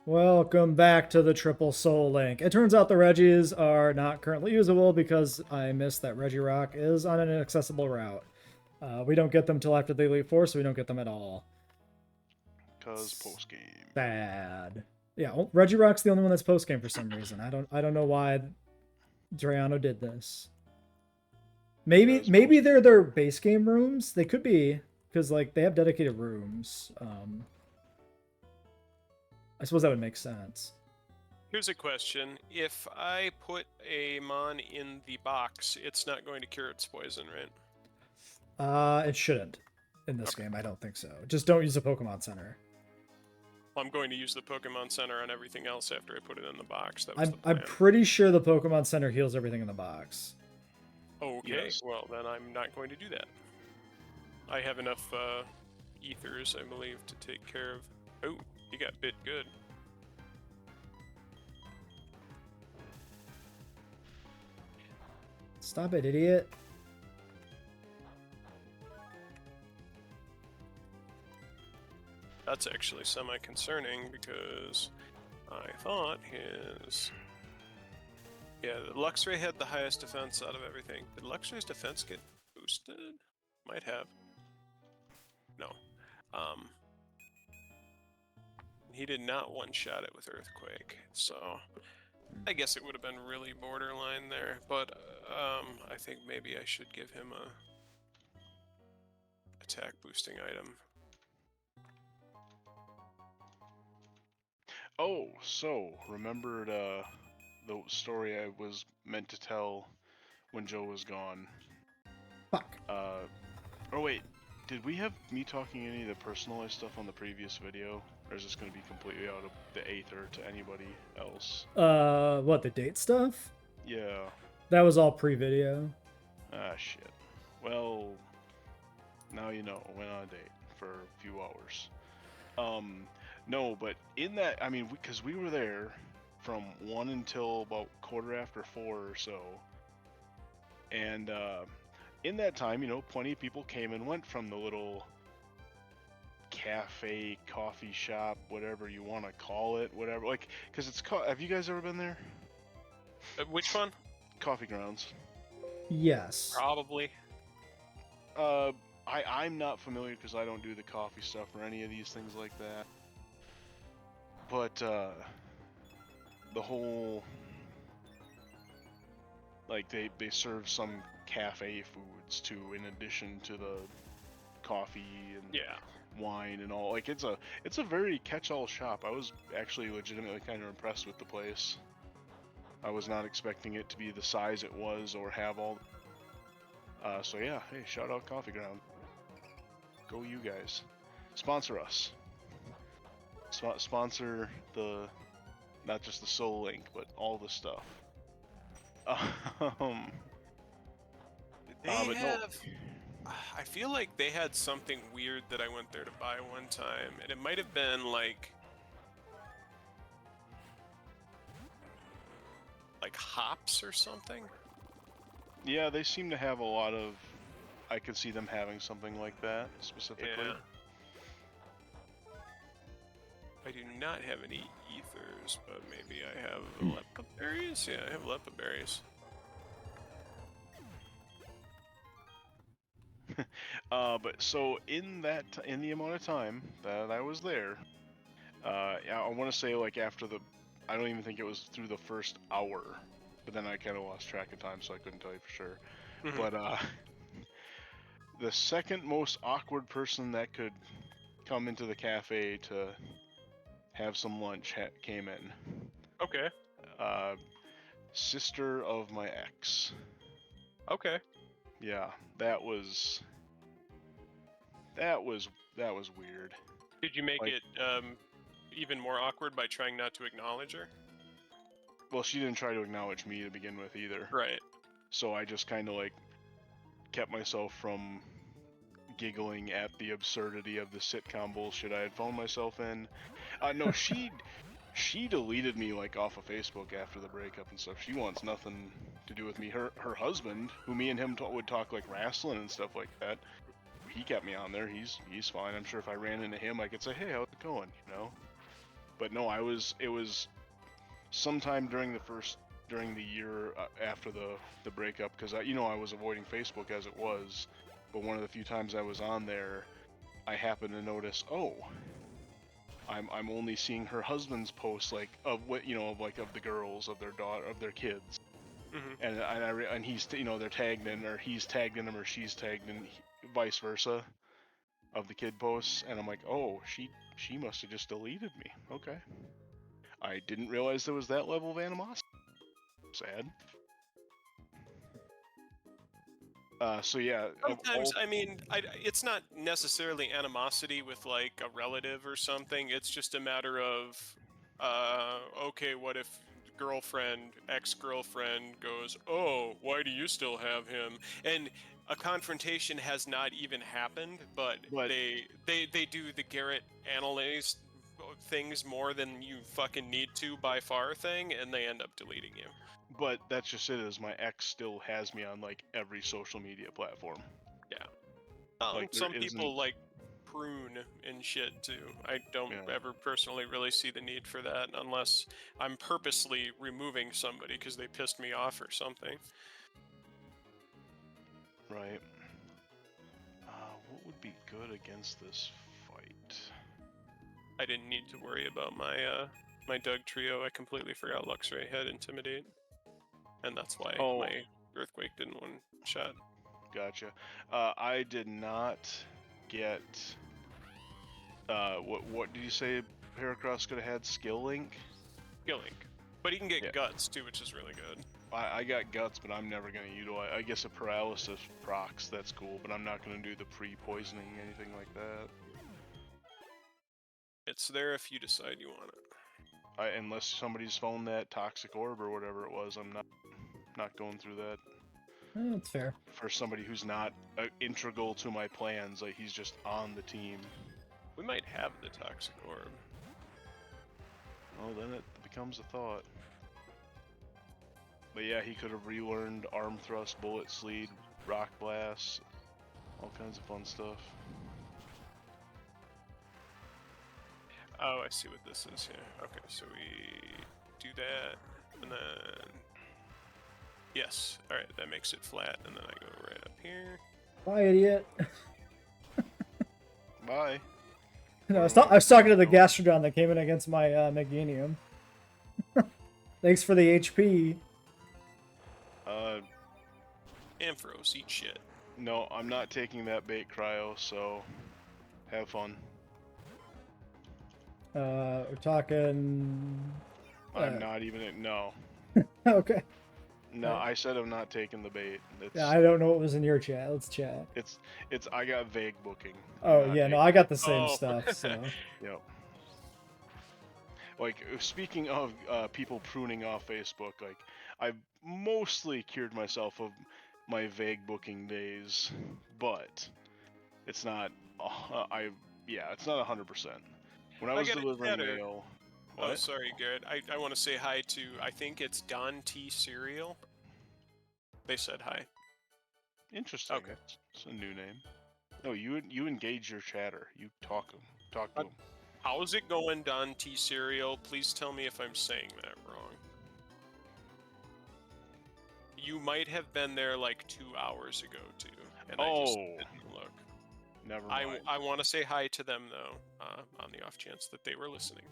Welcome back to the Triple Soul Link. It turns out the Reggies are not currently usable because I missed that Regirock is on an inaccessible route. We don't get them till after the Elite Four, so we don't get them at all. Cause post game. Bad. Yeah, Regirock's the only one that's post game for some reason. I don't know why Drayano did this. Maybe they're their base game rooms. They could be because like they have dedicated rooms. I suppose that would make sense. Here's a question. If I put a mon in the box, it's not going to cure its poison, right? It shouldn't in this game. I don't think so. Just don't use a Pokemon Center. I'm going to use the Pokemon Center on everything else after I put it in the box. I'm pretty sure the Pokemon Center heals everything in the box. Okay, Yes. well then I'm not going to do that. I have enough ethers, I believe, to take care of... Oh, you got bit good. Stop it, idiot. That's actually semi-concerning because I thought his... Yeah, Luxray had the highest defense out of everything. Did Luxray's defense get boosted? Might have. No. He did not one-shot it with Earthquake, so I guess it would have been really borderline there, but I think maybe I should give him a attack boosting item. Oh, so remembered the story I was meant to tell when Joe was gone. Fuck. Oh wait, did we have me talking any of the personalized stuff on the previous video? Or is this going to be completely out of the aether to anybody else? What, the date stuff? Yeah. That was all pre-video. Ah, shit. Well, now you know. Went on a date for a few hours. No, but in that, I mean, because we were there from 1 until about 4:15 or so. And in that time, you know, plenty of people came and went from the little cafe, coffee shop, whatever you want to call it, whatever. Like, because it's have you guys ever been there? Which one? Coffee grounds. Yes. Probably. I'm not familiar because I don't do the coffee stuff or any of these things like that. But the whole, like, they serve some cafe foods too, in addition to the coffee and wine and all. Like, it's a very catch-all shop. I was actually legitimately kind of impressed with the place. I was not expecting it to be the size it was or have all. So yeah, hey, shout out Coffee Ground. Go you guys. Sponsor us. Sponsor the, not just the Soul Link, but all the stuff. They have... I feel like they had something weird that I went there to buy one time, and it might have been like hops or something. Yeah, they seem to have a lot of. I could see them having something like that specifically. Yeah. I do not have any ethers, but maybe I have lepa berries. Yeah, I have lepa berries. But so in the amount of time that I was there, I want to say like after I don't even think it was through the first hour, but then I kind of lost track of time, so I couldn't tell you for sure. Mm-hmm. But the second most awkward person that could come into the cafe to have some lunch came in. Okay. Sister of my ex. Okay. Yeah, that was weird. Did you make it even more awkward by trying not to acknowledge her? Well, she didn't try to acknowledge me to begin with either. Right. So I just kind of like kept myself from giggling at the absurdity of the sitcom bullshit I had found myself in. No, she deleted me like off of Facebook after the breakup and stuff. She wants nothing to do with me. Her husband, who me and him would talk like wrestling and stuff like that, he kept me on there. He's fine. I'm sure if I ran into him, I could say, hey, how's it going? You know. But no, it was sometime during the year after the breakup, because I was avoiding Facebook as it was, but one of the few times I was on there, I happened to notice, oh, I'm only seeing her husband's posts, like of what of the girls, of their kids, and he's they're tagged in, or he's tagged in them, or she's tagged in, vice versa, of the kid posts, and I'm like, oh, she must have just deleted me. Okay, I didn't realize there was that level of animosity. Sad. So yeah. Sometimes, I mean, it's not necessarily animosity with like a relative or something. It's just a matter of, okay, what if ex-girlfriend goes, oh, why do you still have him? And a confrontation has not even happened, but they do the Garrett analyze things more than you fucking need to by far thing, and they end up deleting you. But that's just it, is my ex still has me on like every social media platform. Yeah. Like some people like prune and shit too. I don't ever personally really see the need for that unless I'm purposely removing somebody because they pissed me off or something. Right. What would be good against this fight? I didn't need to worry about my Doug trio. I completely forgot Luxray had Intimidate. And that's why my Earthquake didn't one shot. Gotcha. I did not get... what did you say Heracross could have had? Skill Link? Skill Link. But he can get Guts too, which is really good. I got Guts, but I'm never going to utilize... I guess a Paralysis procs, that's cool, but I'm not going to do the pre-poisoning, anything like that. It's there if you decide you want it. Unless somebody's phoned that Toxic Orb or whatever it was, I'm not going through that. That's fair. For somebody who's not integral to my plans, like he's just on the team. We might have the Toxic Orb. Oh, then it becomes a thought. But yeah, he could have relearned Arm Thrust, Bullet Sleed, Rock Blast, all kinds of fun stuff. Oh, I see what this is here. Okay, so we do that, and then... Yes, alright, that makes it flat, and then I go right up here. Bye, idiot. Bye. No, I was talking to the Gastrodon that came in against my Meganium. Thanks for the HP. Ampharos, eat shit. No, I'm not taking that bait, Cryo, so have fun. We're talking... I'm not even... No. Okay. No, I said I'm not taking the bait. Yeah, I don't know what was in your chat. Let's chat. I got vague booking. Oh, yeah, no, I got the same stuff, so... Yep. Like, speaking of people pruning off Facebook, like, I've mostly cured myself of my vague booking days, but it's not... it's not 100%. When I was delivering mail... What? Oh, sorry, Garrett. I want to say hi to, I think it's Don T. Cereal. They said hi. Interesting. Okay. It's a new name. No, you engage your chatter. You talk to them. How's it going, Don T. Cereal? Please tell me if I'm saying that wrong. You might have been there like 2 hours ago, too. And I just didn't look. Never mind. I want to say hi to them, though, on the off chance that they were listening.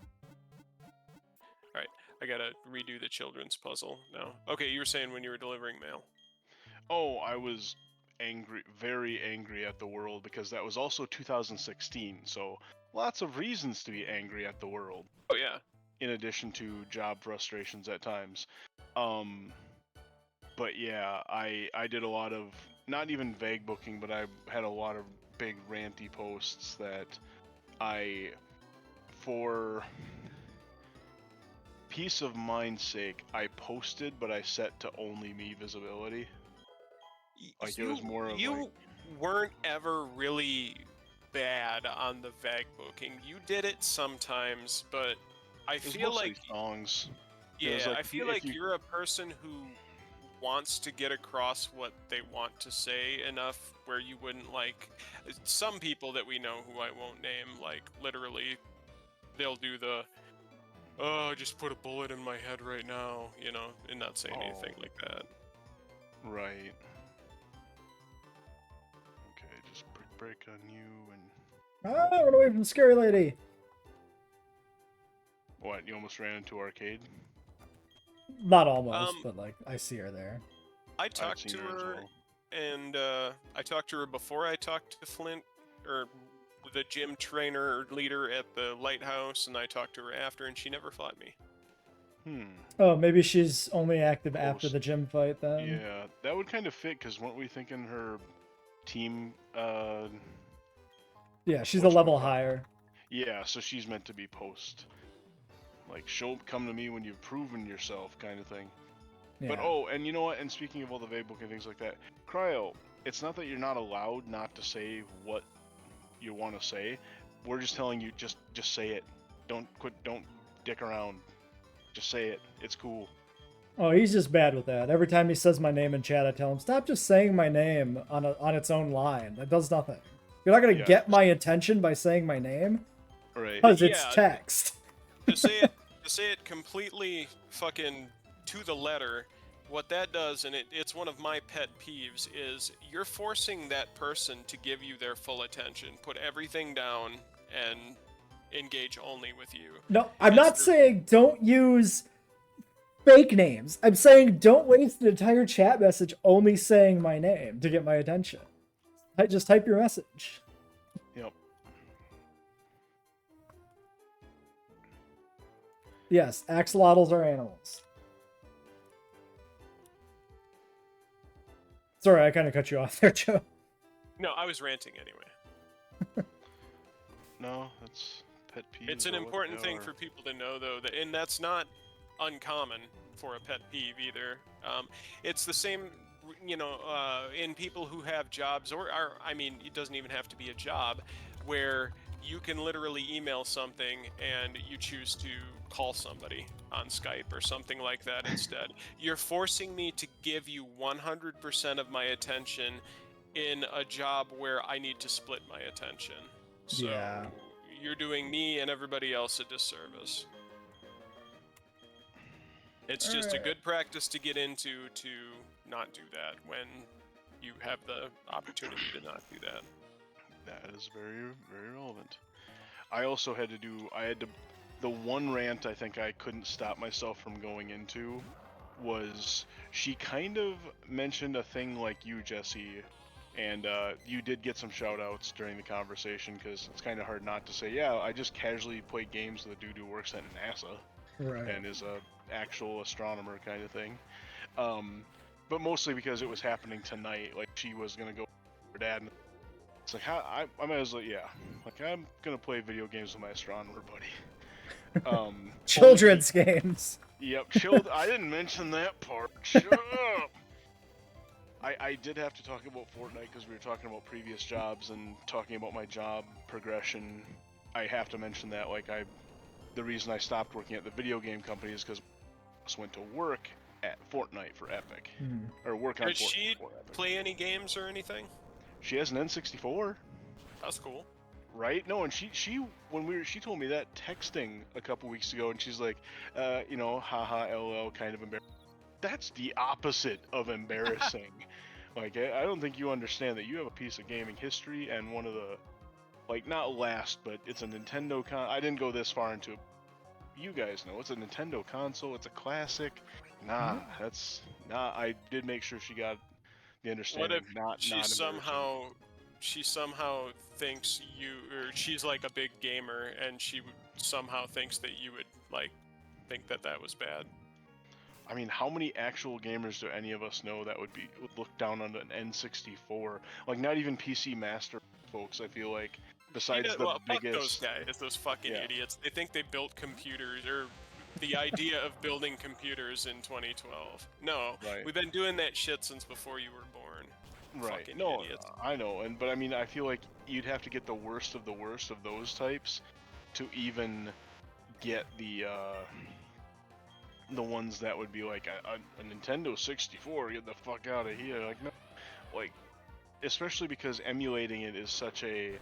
Alright, I gotta redo the children's puzzle now. Okay, you were saying when you were delivering mail. Oh, I was angry, very angry at the world, because that was also 2016, so lots of reasons to be angry at the world. Oh, yeah. In addition to job frustrations at times. But yeah, I did a lot of, not even vague booking, but I had a lot of big ranty posts that for peace of mind's sake, I posted, but I set to only me visibility. Like, it was more of you weren't ever really bad on the vague booking. You did it sometimes, but I feel like songs. Yeah, I feel like you're a person who wants to get across what they want to say enough where you wouldn't, like, some people that we know who I won't name, like, literally they'll do the oh, just put a bullet in my head right now, you know, and not saying anything like that. Right. Okay, just break on you and... Ah, run away from the scary lady! What, you almost ran into arcade? Not almost, but like, I see her there. I talked to her, and I talked to her before I talked to Flint, or the gym trainer or leader at the lighthouse, and I talked to her after, and she never fought me. Oh, maybe she's only active after the gym fight then. Yeah, that would kind of fit, because weren't we thinking her team, Yeah, she's a level whatchamacallit? higher. Yeah, so she's meant to be post. Like, come to me when you've proven yourself, kind of thing. Yeah. But, oh, and you know what, and speaking of all the Vaybook and things like that, Cryo, it's not that you're not allowed not to say what you want to say. We're just telling you, just say it. Don't dick around. Just say it. It's cool. Oh, he's just bad with that. Every time he says my name in chat, I tell him, stop just saying my name on its own line. That does nothing. You're not going to get my attention by saying my name? Right. Because it's text. To say it completely fucking to the letter, what that does, and it's one of my pet peeves, is you're forcing that person to give you their full attention, put everything down, and engage only with you. No, I'm not saying don't use fake names. I'm saying don't waste an entire chat message only saying my name to get my attention. Just type your message. Yep. Yes, axolotls are animals. Sorry, I kind of cut you off there, Joe. No, I was ranting anyway. No, that's pet peeve. It's an important thing for people to know, though, and that's not uncommon for a pet peeve either. It's the same, you know, in people who have jobs, or I mean, it doesn't even have to be a job, where you can literally email something and you choose to call somebody on Skype or something like that instead. You're forcing me to give you 100% of my attention in a job where I need to split my attention. So yeah. You're doing me and everybody else a disservice. It's just a good practice to get into to not do that when you have the opportunity to not do that. That is very, very relevant. I also had to the one rant I think I couldn't stop myself from going into was she kind of mentioned a thing like you, Jesse, and you did get some shout outs during the conversation because it's kind of hard not to say, yeah, I just casually play games with a dude who works at NASA and is a actual astronomer kind of thing. But mostly because it was happening tonight, like she was going to go with her dad and it's like, I might as well, yeah. Like, I'm gonna play video games with my astronomer buddy. Children's games. Yep, I didn't mention that part. Shut up! I did have to talk about Fortnite because we were talking about previous jobs and talking about my job progression. I have to mention that, like, the reason I stopped working at the video game company is because I just went to work at Fortnite for Epic. Or work on Fortnite. Did she play any games or anything? She has an N64. That's cool. Right? No, and she told me that texting a couple weeks ago, and she's like, you know, haha, lol, kind of embarrassing. That's the opposite of embarrassing. Like, I don't think you understand that you have a piece of gaming history and one of the, like, not last, but it's a Nintendo I didn't go this far into it. You guys know, it's a Nintendo console, it's a classic. Nah, that's, I did make sure she got the understanding. What if she somehow thinks she's like a big gamer and she somehow thinks that you would like think that was bad? I mean, how many actual gamers do any of us know that would look down on an N64? Like, not even PC Master folks, I feel like, besides the biggest... Fuck those guys, those fucking idiots. They think they built computers, or the idea of building computers in 2012. No, we've been doing that shit since before you were born. Right. Fucking no, idiots. I know, but I mean, I feel like you'd have to get the worst of those types to even get the ones that would be like a Nintendo 64, get the fuck out of here. Like, no, like, especially because emulating it is such a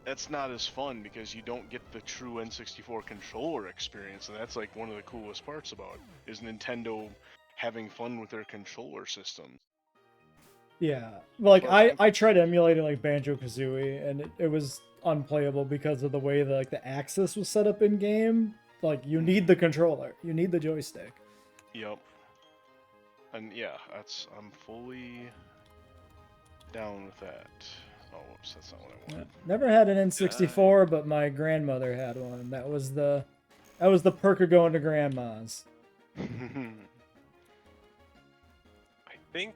that's not as fun because you don't get the true N64 controller experience, and that's like one of the coolest parts about it, is Nintendo having fun with their controller system. Yeah, like So I tried emulating like Banjo-Kazooie, and it was unplayable because of the way that like the axis was set up in game. Like you need the controller, you need the joystick. Yep. And yeah, I'm fully down with that. Oh, whoops, that's not what I wanted. Never had an N64, but my grandmother had one. That was the perk of going to grandma's. I think.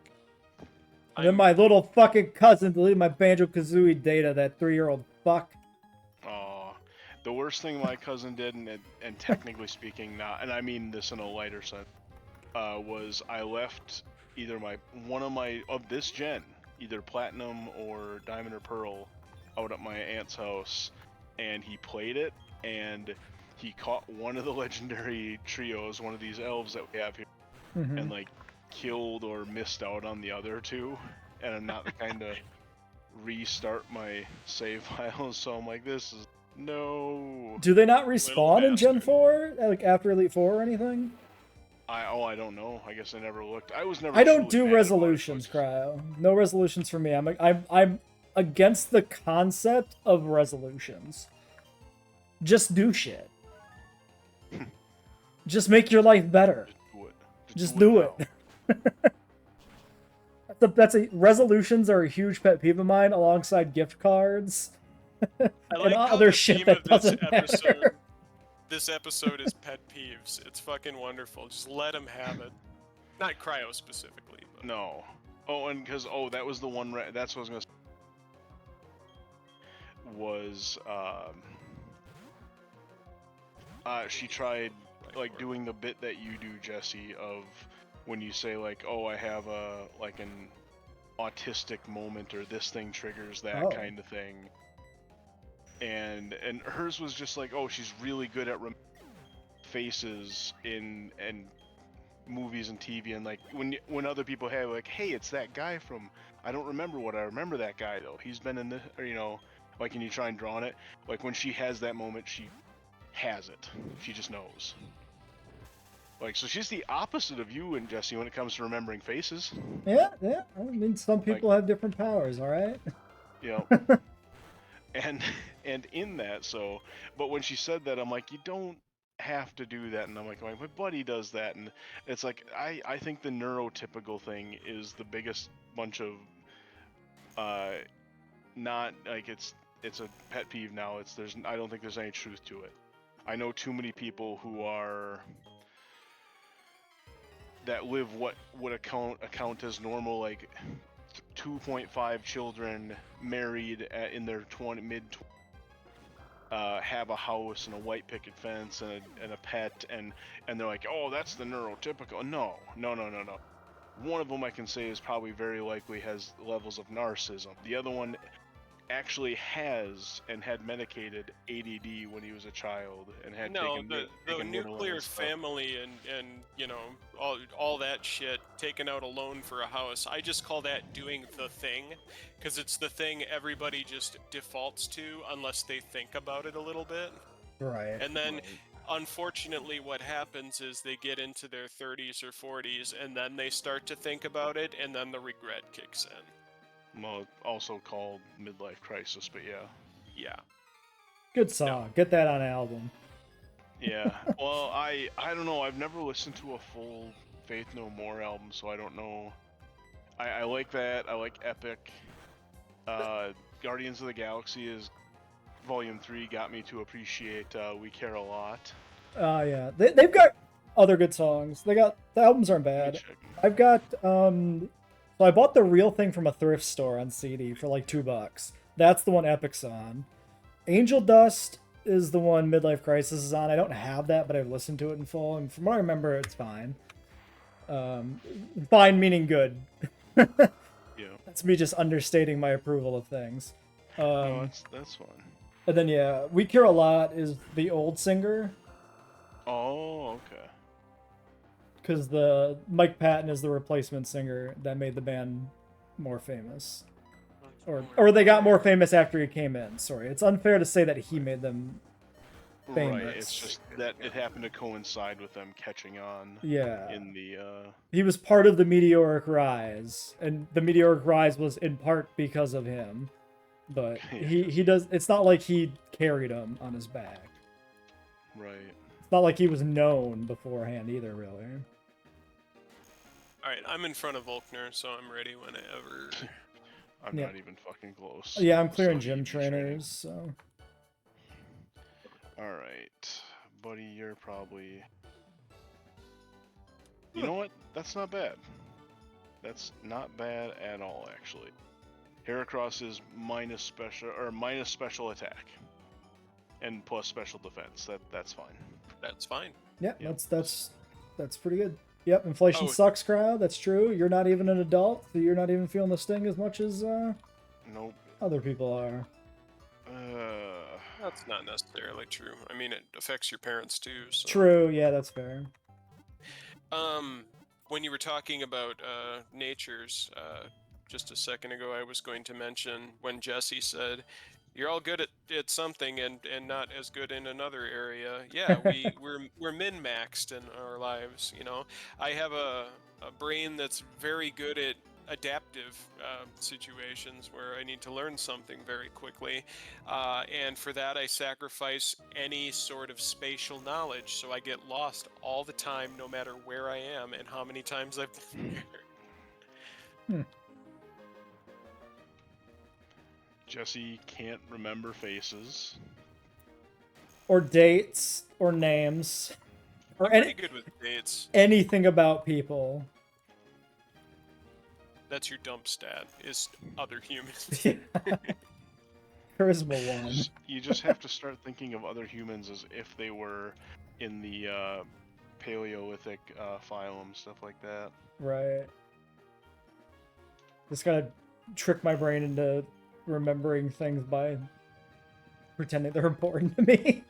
And then my little fucking cousin deleted my Banjo-Kazooie data, that 3-year-old fuck. Oh, the worst thing my cousin did, and technically speaking, not, and I mean this in a lighter sense, was I left either one of this gen, either Platinum or Diamond or Pearl, out at my aunt's house, and he played it, and he caught one of the legendary trios, one of these elves that we have here, and like killed or missed out on the other two, and I'm not the kind to restart my save files, so I'm like, this is no. Do they not respawn in Gen 4, like after Elite 4 or anything? I don't know. I guess I never looked. I don't do resolutions, Cryo. No resolutions for me. I'm against the concept of resolutions. Just do shit. Just make your life better. Just do it. Resolutions are a huge pet peeve of mine, alongside gift cards and other shit that doesn't matter. This episode is pet peeves. It's fucking wonderful. Just let him have it. Not Cryo specifically, but... No. Oh, and because that was the one. That's what I was gonna say. Was she tried like doing the bit that you do, Jesse, of when you say like, oh, I have an autistic moment, or this thing triggers that kind of thing. And hers was just like, oh, she's really good at faces in movies and TV, and like when other people have like, hey, it's that guy from, I don't remember what I remember that guy though. He's been in this, or like, can you try and draw on it? Like when she has that moment, she has it. She just knows. Like, so she's the opposite of you and Jesse when it comes to remembering faces. Yeah. I mean, some people have different powers, all right? Yeah. And in that, so, but when she said that, I'm like, you don't have to do that, and I'm like, my buddy does that, and it's like, I think the neurotypical thing is the biggest bunch of, not, like, it's a pet peeve now, I don't think there's any truth to it. I know too many people who are, that live what would account as normal, like, 2.5 children, married in their mid-20s, have a house and a white picket fence and a pet, and they're like, oh, that's the neurotypical. No. One of them I can say is probably very likely has levels of narcissism. The other one actually has and had medicated ADD when he was a child and had taken the nuclear family and all that shit, taken out a loan for a house. I just call that doing the thing, because it's the thing everybody just defaults to unless they think about it a little bit. Right. And then unfortunately what happens is they get into their 30s or 40s and then they start to think about it, and then the regret kicks in. Well, also called midlife crisis, but yeah. Good song. No. Get that on album. Yeah. Well, I don't know. I've never listened to a full Faith No More album, so I don't know. I like that. I like Epic. Guardians of the Galaxy is Volume 3 got me to appreciate We Care a Lot. Yeah. They've got other good songs. The albums aren't bad. I've got so I bought The Real Thing from a thrift store on CD for like $2. That's the one Epic's on. Angel Dust is the one Midlife Crisis is on. I don't have that, but I've listened to it in full, and from what I remember, it's fine. Fine meaning good. Yeah. That's me just understating my approval of things. That's fun. And then We Care a Lot is the old singer. Oh, okay. Because the Mike Patton is the replacement singer that made the band more famous. Or they got more famous after he came in. Sorry, it's unfair to say that he made them famous. Right, it's just that it happened to coincide with them catching on. Yeah. In the He was part of the meteoric rise, and the meteoric rise was in part because of him. But he does. It's not like he carried him on his back. Right. It's not like he was known beforehand either, really. All right, I'm in front of Volkner, so I'm ready whenever. I'm not even fucking close. Yeah, I'm clearing gym trainers, so. Alright. Buddy, you're probably... You know what? That's not bad. That's not bad at all, actually. Heracross is minus special attack. And plus special defense. That's fine. That's fine. Yeah, yep. That's pretty good. Yep, inflation sucks, crowd. That's true. You're not even an adult, so you're not even feeling the sting as much as nope. Other people are. That's not necessarily true. I mean, it affects your parents too. So. True. Yeah, that's fair. When you were talking about natures, just a second ago, I was going to mention when Jesse said, "You're all good at something and not as good in another area." Yeah, we're min-maxed in our lives. You know, I have a brain that's very good at adaptive situations where I need to learn something very quickly, and for that I sacrifice any sort of spatial knowledge, so I get lost all the time, no matter where I am and how many times I've been there. Jesse can't remember faces. Or dates, or names. Or I'm pretty good with dates. Anything about people. That's your dump stat, is other humans. Charisma 1. You just have to start thinking of other humans as if they were in the Paleolithic phylum, stuff like that. Right. Just gotta trick my brain into remembering things by pretending they're important to me.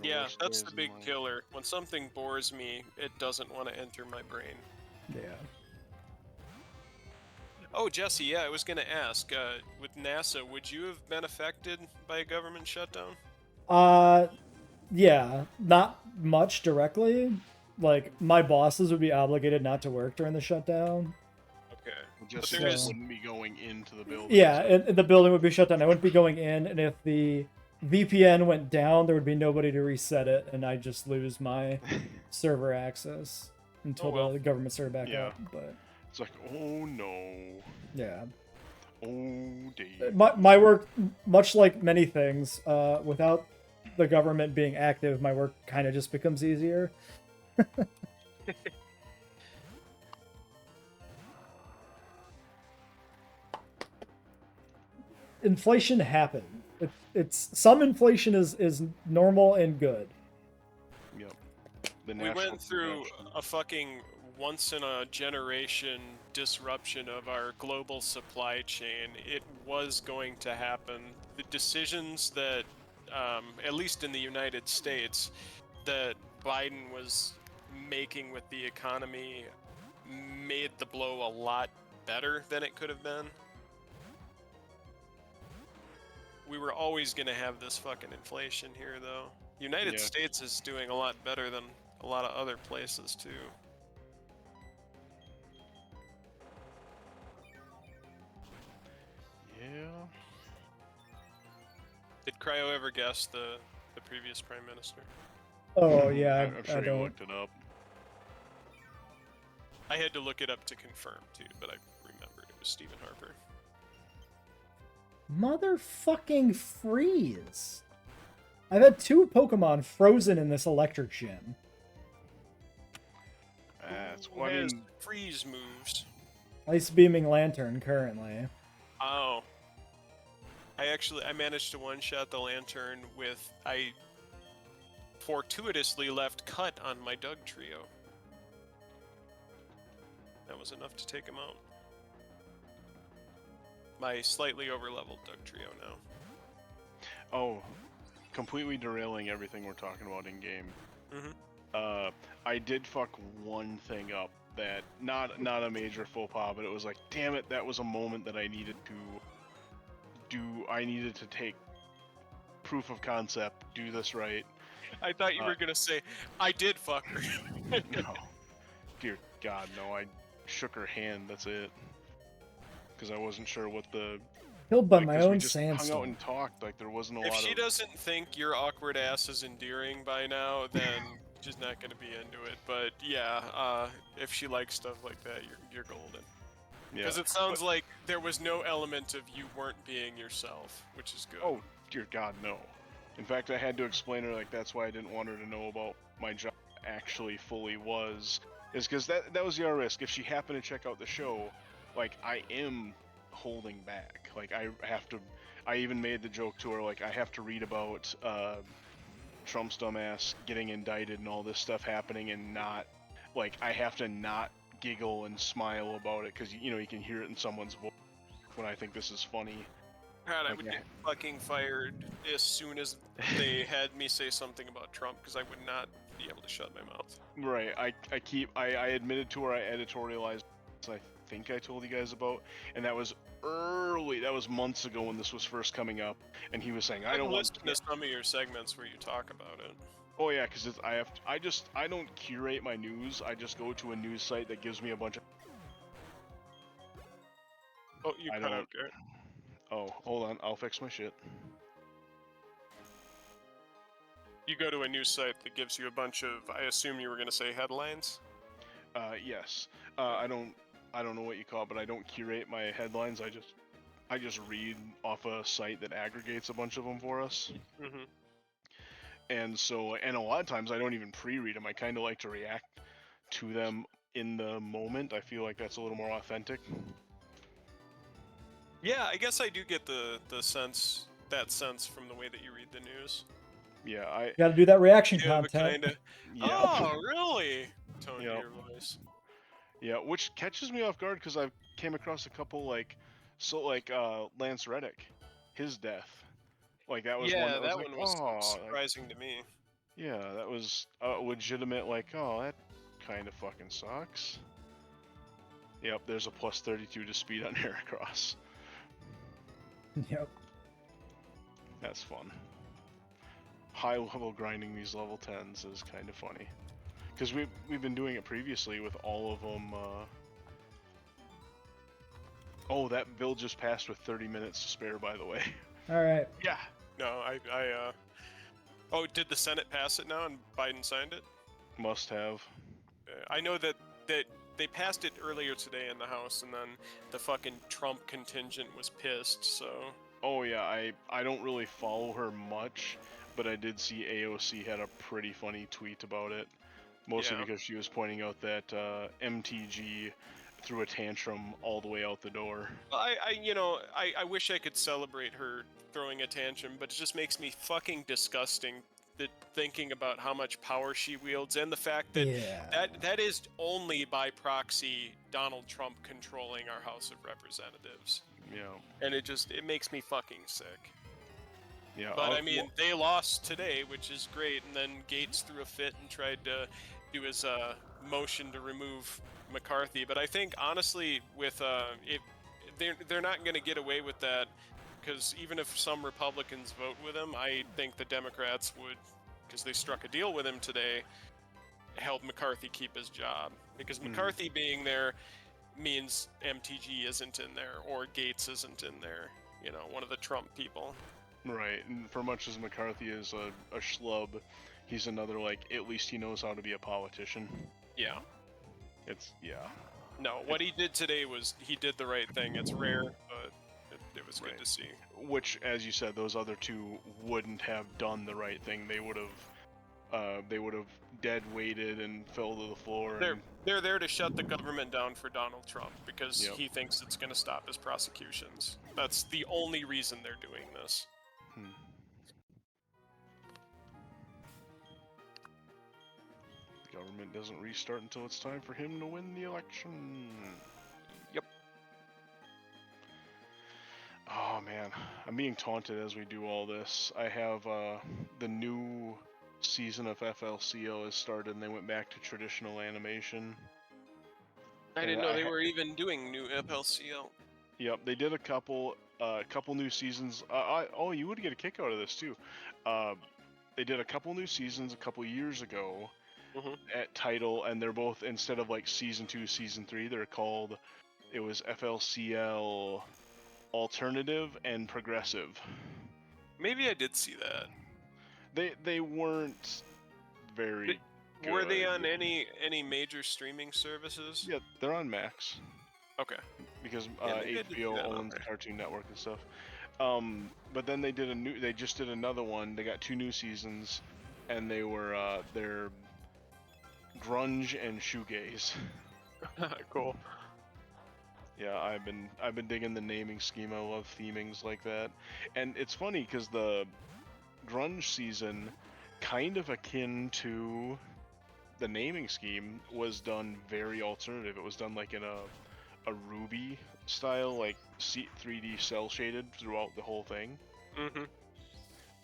Yeah, that's the big killer. When something bores me, it doesn't want to enter my brain. Yeah. Oh, Jesse, yeah, I was going to ask, with NASA, would you have been affected by a government shutdown? Yeah, not much directly. Like, my bosses would be obligated not to work during the shutdown. Okay. Just wouldn't be going into the building. Yeah, and the building would be shut down. I wouldn't be going in, and if the VPN went down, there would be nobody to reset it, and I'd just lose my server access until the government started back up. But it's like, oh no. Yeah. Oh dear. My work, much like many things, without the government being active, my work kind of just becomes easier. Inflation happened. It's some inflation is normal and good. Yep. We went through a fucking once-in-a-generation disruption of our global supply chain. It was going to happen. The decisions that, at least in the United States, that Biden was making with the economy made the blow a lot better than it could have been. We were always going to have this fucking inflation here, though. United States is doing a lot better than a lot of other places, too. Yeah. Did Cryo ever guess the previous prime minister? Oh, yeah, I'm sure he looked it up. I had to look it up to confirm, too, but I remembered it was Stephen Harper. Motherfucking freeze. I've had 2 Pokemon frozen in this electric gym. That's what has freeze moves. Ice Beaming Lantern currently. Oh. I managed to one-shot the Lantern with... I fortuitously left cut on my Doug trio. That was enough to take him out. My slightly over-leveled Doug trio now. Oh, completely derailing everything we're talking about in game. Mm-hmm. I did fuck one thing up that not a major faux pas, but it was like, damn it, that was a moment that I needed to do. I needed to take proof of concept, do this right. I thought you were gonna say, I did fuck her. No, dear God, no. I shook her hand. That's it. Because I wasn't sure what the. Killed by Like, my 'cause we own just hung out sandstorm. and talked. Like there wasn't a If lot she of. doesn't think your awkward ass is endearing by now, then she's not gonna be into it. But yeah, if she likes stuff like that, you're golden. Because it sounds like there was no element of you weren't being yourself, which is good. Oh, dear God, no. In fact, I had to explain her, like, that's why I didn't want her to know about my job actually fully was, is because that was the other risk. If she happened to check out the show, like, I am holding back. Like, I even made the joke to her, like, I have to read about Trump's dumbass getting indicted and all this stuff happening and not, like, I have to not giggle and smile about it because, you know, you can hear it in someone's voice when I think this is funny. God, I would get fucking fired as soon as they had me say something about Trump, because I would not be able to shut my mouth. Right, I admitted to her I editorialized, I think I told you guys about, and that was early, that was months ago when this was first coming up, and he was saying, I don't want to some of your segments where you talk about it. Oh yeah, because I don't curate my news, I just go to a news site that gives me a bunch of... Oh, you cut out, Garrett. Oh, hold on, I'll fix my shit. You go to a news site that gives you a bunch of, I assume you were going to say headlines? Yes. I don't know what you call it, but I don't curate my headlines, I just read off a site that aggregates a bunch of them for us. Mm-hmm. And so, and a lot of times I don't even pre-read them, I kind of like to react to them in the moment. I feel like that's a little more authentic. Yeah, I guess I do get the sense from the way that you read the news. Yeah, I got to do that reaction content. Yeah. Oh, really? Tone to your voice. Yeah, which catches me off guard because I've came across a couple like Lance Reddick, his death. Like that was one that was like, one was oh, surprising to me. Yeah, that was a legitimate like, oh, that kind of fucking sucks. Yep, there's a plus 32 to speed on Heracross. Yep. That's fun. High level grinding these level 10s is kind of funny. Because we've been doing it previously with all of them. Oh, that bill just passed with 30 minutes to spare, by the way. All right. Yeah. No, Oh, did the Senate pass it now and Biden signed it? Must have. I know that they passed it earlier today in the House, and then the fucking Trump contingent was pissed, so... Oh yeah, I don't really follow her much, but I did see AOC had a pretty funny tweet about it. Mostly because she was pointing out that MTG threw a tantrum all the way out the door. I wish I could celebrate her throwing a tantrum, but it just makes me fucking disgusting thinking about how much power she wields and the fact that that is only by proxy Donald Trump controlling our House of Representatives. Yeah. And it makes me fucking sick. Yeah. But I mean, they lost today, which is great, and then Gates threw a fit and tried to do his motion to remove McCarthy. But I think honestly, with they're not going to get away with that, because even if some Republicans vote with him, I think the Democrats would, because they struck a deal with him today, help McCarthy keep his job. Because McCarthy being there means MTG isn't in there, or Gates isn't in there. You know, one of the Trump people. Right, and for much as McCarthy is a schlub, he's another, like, at least he knows how to be a politician. Yeah. Yeah. No, what he did today was, he did the right thing. It's rare, but it was good to see. Which, as you said, those other two wouldn't have done the right thing. They would have dead weighted and fell to the floor. They're there to shut the government down for Donald Trump, because he thinks it's going to stop his prosecutions. That's the only reason they're doing this. The government doesn't restart until it's time for him to win the election. Yep. Oh man, I'm being taunted as we do all this. I have the new season of FLCL has started and they went back to traditional animation. I didn't know they were even doing new FLCL. Yep, they did a couple new seasons. Oh, you would get a kick out of this too. They did a couple new seasons a couple years ago at Title, and they're both, instead of like season 2, season 3, they're called. It was FLCL Alternative and Progressive. Maybe I did see that. They weren't very good. Were they on any major streaming services? Yeah, they're on Max. Okay. Because Yeah, HBO owns Cartoon Network and stuff. But then they just did another one. They got 2 new seasons, and they were they're grunge and shoegaze. Cool. Yeah, I've been digging the naming scheme. I love themings like that, and it's funny because the grunge season, kind of akin to the naming scheme, was done very alternative. It was done like in a Ruby style, like 3D cell shaded throughout the whole thing.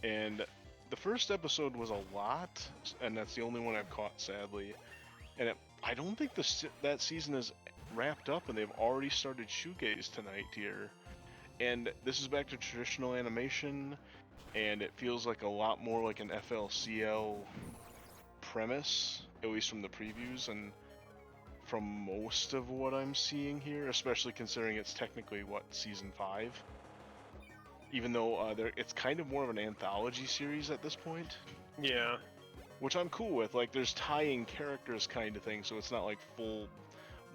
And the first episode was a lot, and that's the only one I've caught, sadly. And I don't think that season is wrapped up, and they've already started shoegaze tonight here. And this is back to traditional animation, and it feels like a lot more like an FLCL premise, at least from the previews and from most of what I'm seeing here, especially considering it's technically, season 5? Even though it's kind of more of an anthology series at this point. Yeah. Which I'm cool with. Like, there's tying characters kind of thing, so it's not like full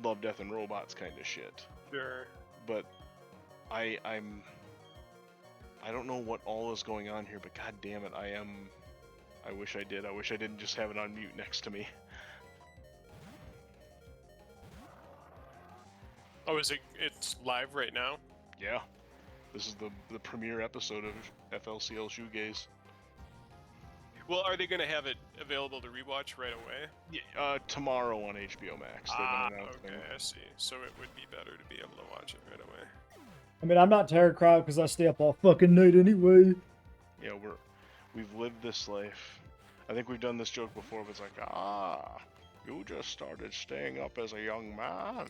Love, Death, and Robots kind of shit. Sure. But I don't know what all is going on here, but god damn it, I wish I did. I wish I didn't just have it on mute next to me. Oh, it's live right now? Yeah. This is the premiere episode of FLCL Shoegaze. Well, are they going to have it available to rewatch right away? Yeah, tomorrow on HBO Max. Okay, I see. So it would be better to be able to watch it right away. I mean, I'm not terror crowd because I stay up all fucking night anyway. Yeah, we've lived this life. I think we've done this joke before, but it's like, you just started staying up as a young man.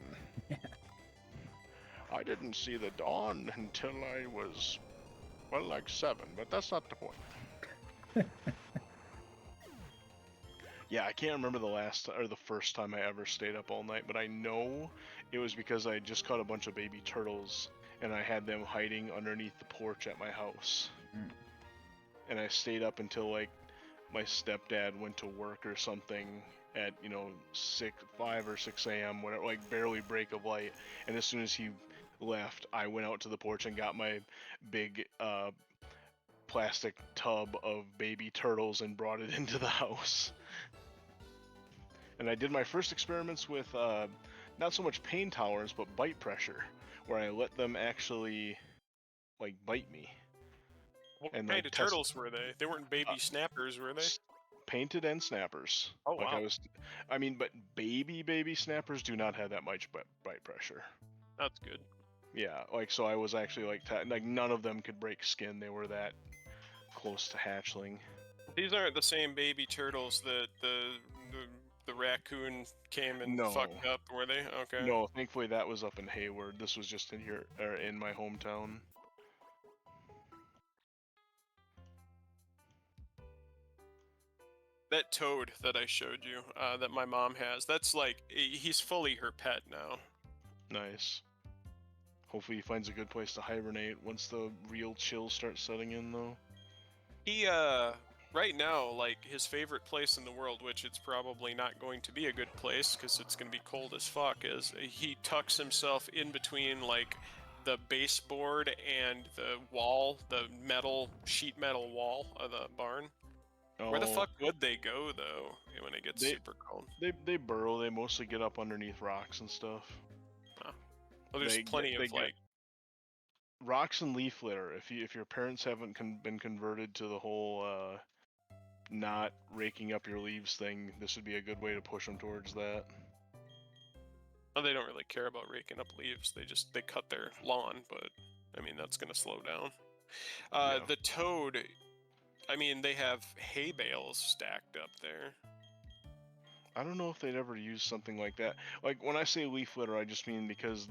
I didn't see the dawn until I was, well, like 7, but that's not the point. Yeah, I can't remember the first time I ever stayed up all night, but I know it was because I just caught a bunch of baby turtles, and I had them hiding underneath the porch at my house. And I stayed up until, like, my stepdad went to work or something at, 5 or 6 a.m., whatever, like, barely break of light. And as soon as he left, I went out to the porch and got my big, plastic tub of baby turtles and brought it into the house. And I did my first experiments with not so much pain tolerance, but bite pressure, where I let them actually, like, bite me. What kind of turtles were they? They weren't baby snappers, were they? Painted and snappers. Oh, wow. But baby snappers do not have that much bite pressure. That's good. Yeah, like, so I was actually, like, none of them could break skin. They were that close to hatchling. These aren't the same baby turtles that the raccoon came and fucked up, were they? Okay. No, thankfully that was up in Hayward. This was just in here, or in my hometown. That toad that I showed you, that my mom has, that's like, he's fully her pet now. Nice. Hopefully he finds a good place to hibernate once the real chill starts setting in, though. He, right now, like, his favorite place in the world, which it's probably not going to be a good place, because it's going to be cold as fuck, is he tucks himself in between, like, the baseboard and the wall, the sheet metal wall of the barn. Oh. Where the fuck would they go, though, when it gets super cold? They burrow. They mostly get up underneath rocks and stuff. Oh. Well, there's plenty of, like... Rocks and leaf litter. If your parents haven't been converted to the whole not raking up your leaves thing, this would be a good way to push them towards that. Well, they don't really care about raking up leaves. They cut their lawn, but I mean that's gonna slow down. Yeah. The toad, I mean they have hay bales stacked up there. I don't know if they'd ever use something like that. Like, when I say leaf litter, I just mean because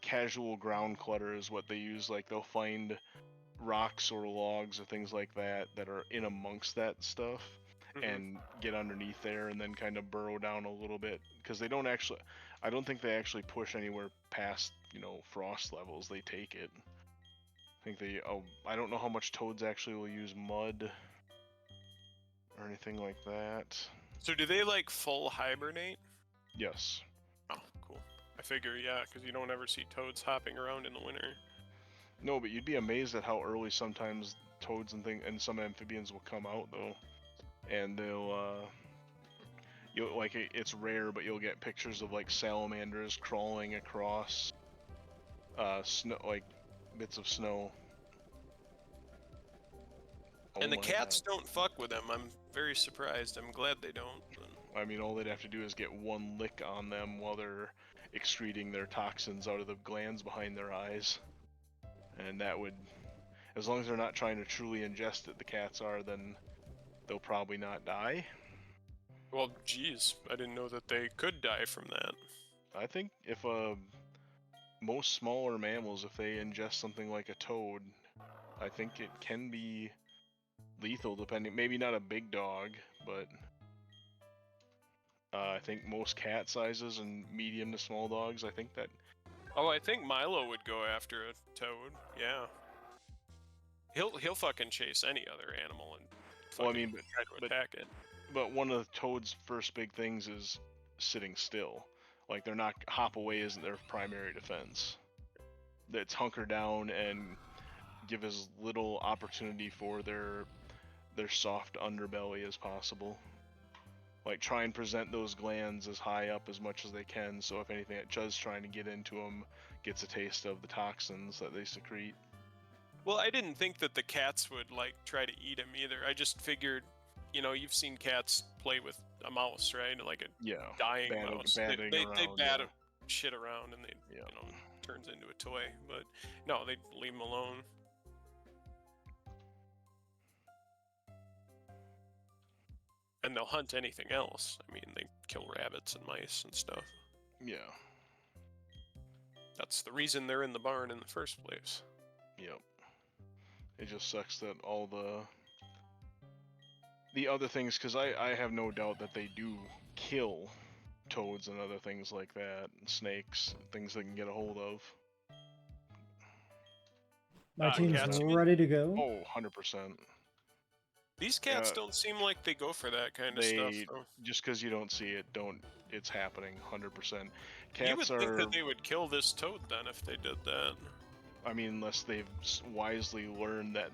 casual ground clutter is what they use. Like, they'll find rocks or logs or things like that that are in amongst that stuff and get underneath there and then kind of burrow down a little bit, because I don't think they actually push anywhere past, frost levels. They take it. I don't know how much toads actually will use mud or anything like that. So do they like full hibernate? Yes. Oh, cool. I figure, yeah, because you don't ever see toads hopping around in the winter. No, but you'd be amazed at how early sometimes toads and some amphibians will come out though, and it's rare, but you'll get pictures of like salamanders crawling across snow, like bits of snow. And the my cats God. don't fuck with them. I'm very surprised. I'm glad they don't. I mean, all they'd have to do is get one lick on them while they're excreting their toxins out of the glands behind their eyes. And that would, as long as they're not trying to truly ingest it, the cats are, then they'll probably not die. Well, geez, I didn't know that they could die from that. I think if most smaller mammals, if they ingest something like a toad, I think it can be lethal, depending. Maybe not a big dog, but I think most cat sizes and medium to small dogs, I think that. Oh, I think Milo would go after a toad. Yeah. He'll fucking chase any other animal and fucking try to attack it. But one of the toad's first big things is sitting still. Like, hop away isn't their primary defense. It's hunker down and give as little opportunity for their soft underbelly as possible. Like, try and present those glands as high up as much as they can, so if anything that does trying to get into them gets a taste of the toxins that they secrete. Well, I didn't think that the cats would like try to eat him either. I just figured, you've seen cats play with a mouse, right? Like a dying mouse. They bat shit around and turns into a toy. But no, they leave him alone. And they'll hunt anything else. I mean, they kill rabbits and mice and stuff. Yeah. That's the reason they're in the barn in the first place. Yep. It just sucks that all the other things, because I have no doubt that they do kill toads and other things like that, and snakes, things they can get a hold of. My team's ready to go. Oh, 100%. These cats don't seem like they go for that kind of stuff, though. Just because you don't see it, it's happening, 100%. You would think that they would kill this toad then if they did that. I mean, unless they've wisely learned that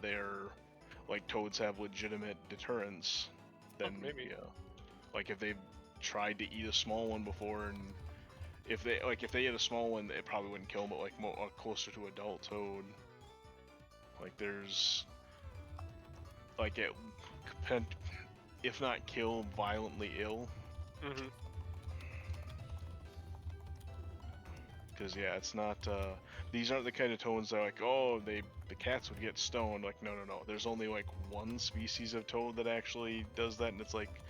toads have legitimate deterrents, then maybe. Yeah. Like if they've tried to eat a small one before, and if they ate a small one, it probably wouldn't kill them, but like closer to adult toad. Like there's, like it, if not kill, violently ill. Mm-hmm. Because yeah, it's not. These aren't the kind of toads that are like, oh, the cats would get stoned. Like, no. There's only like one species of toad that actually does that, and it's like,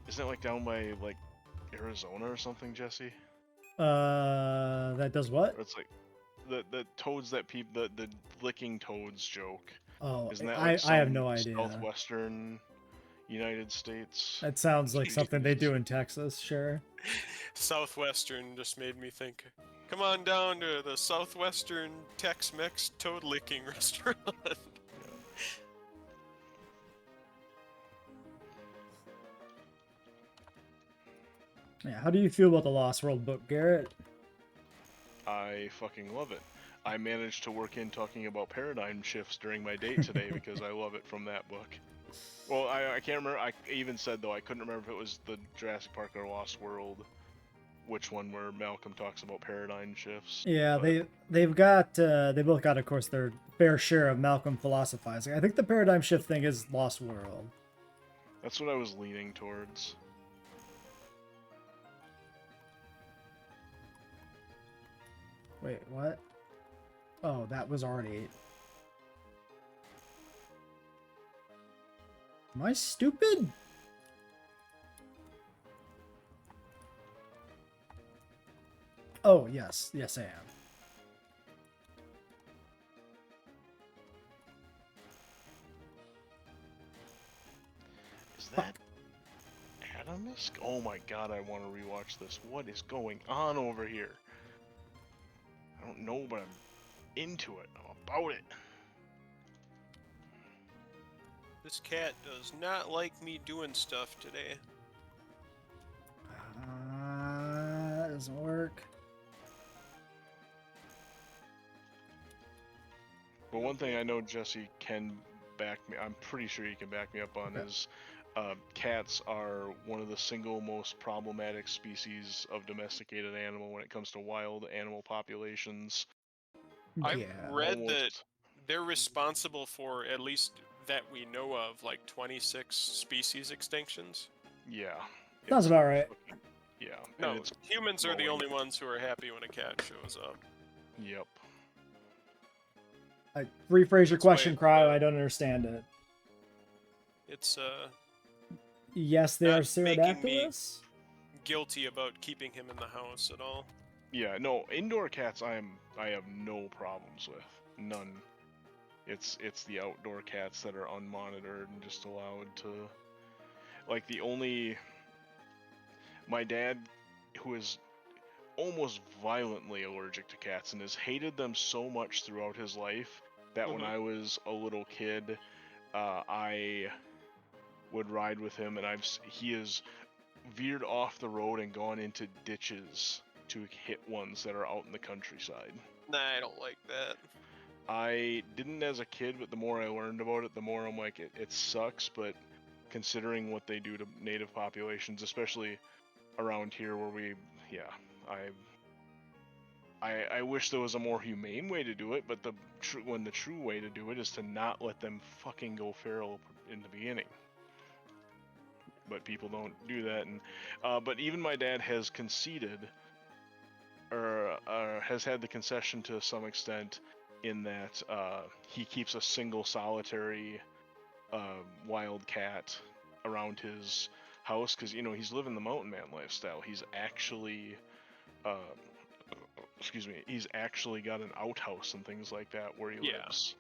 isn't it like down by like Arizona or something, Jesse? That does what? Or it's like the toads that the licking toads joke. Oh, isn't that like I have no idea. Southwestern United States. That sounds like something they do in Texas, sure. Southwestern just made me think. Come on down to the Southwestern Tex-Mex toad licking restaurant. Yeah, how do you feel about the Lost World book, Garrett? I fucking love it. I managed to work in talking about paradigm shifts during my date today because I love it from that book. Well, I can't remember. I even said, though, I couldn't remember if it was the Jurassic Park or Lost World. Which one where Malcolm talks about paradigm shifts. Yeah, but they both got, of course, their fair share of Malcolm philosophizing. I think the paradigm shift thing is Lost World. That's what I was leaning towards. Wait, what? Oh, that was already... Am I stupid? Oh, yes. Yes, I am. Is that Aphanaphis? Oh my god, I want to rewatch this. What is going on over here? I don't know, but I'm into it. I'm about it. This cat does not like me doing stuff today. That doesn't work. But one thing I know Jesse can back me, I'm pretty sure he can back me up on, is cats are one of the single most problematic species of domesticated animal when it comes to wild animal populations. I've read that Almost. they're responsible for, at least that we know of, like 26 species extinctions. Yeah. Sounds about right. Yeah. No, and humans are the growing. only ones who are happy when a cat shows up. Yep. I rephrase your That's why question, it's, Cryo. I don't understand it. It's Yes, they are not making me pterodactylus. guilty about keeping him in the house at all. Yeah, no, indoor cats I have no problems with. None. It's the outdoor cats that are unmonitored and just allowed to, like, my dad, who is almost violently allergic to cats and has hated them so much throughout his life that when I was a little kid, I would ride with him, and he has veered off the road and gone into ditches to hit ones that are out in the countryside. Nah, I don't like that. I didn't as a kid, but the more I learned about it, the more I'm like, it sucks, but considering what they do to native populations, especially around here where I wish there was a more humane way to do it, but the true way to do it is to not let them fucking go feral in the beginning. But people don't do that, and but even my dad has conceded, or has had the concession to some extent, in that he keeps a single solitary wild cat around his house, because he's living the mountain man lifestyle. He's actually he's actually got an outhouse and things like that where he lives.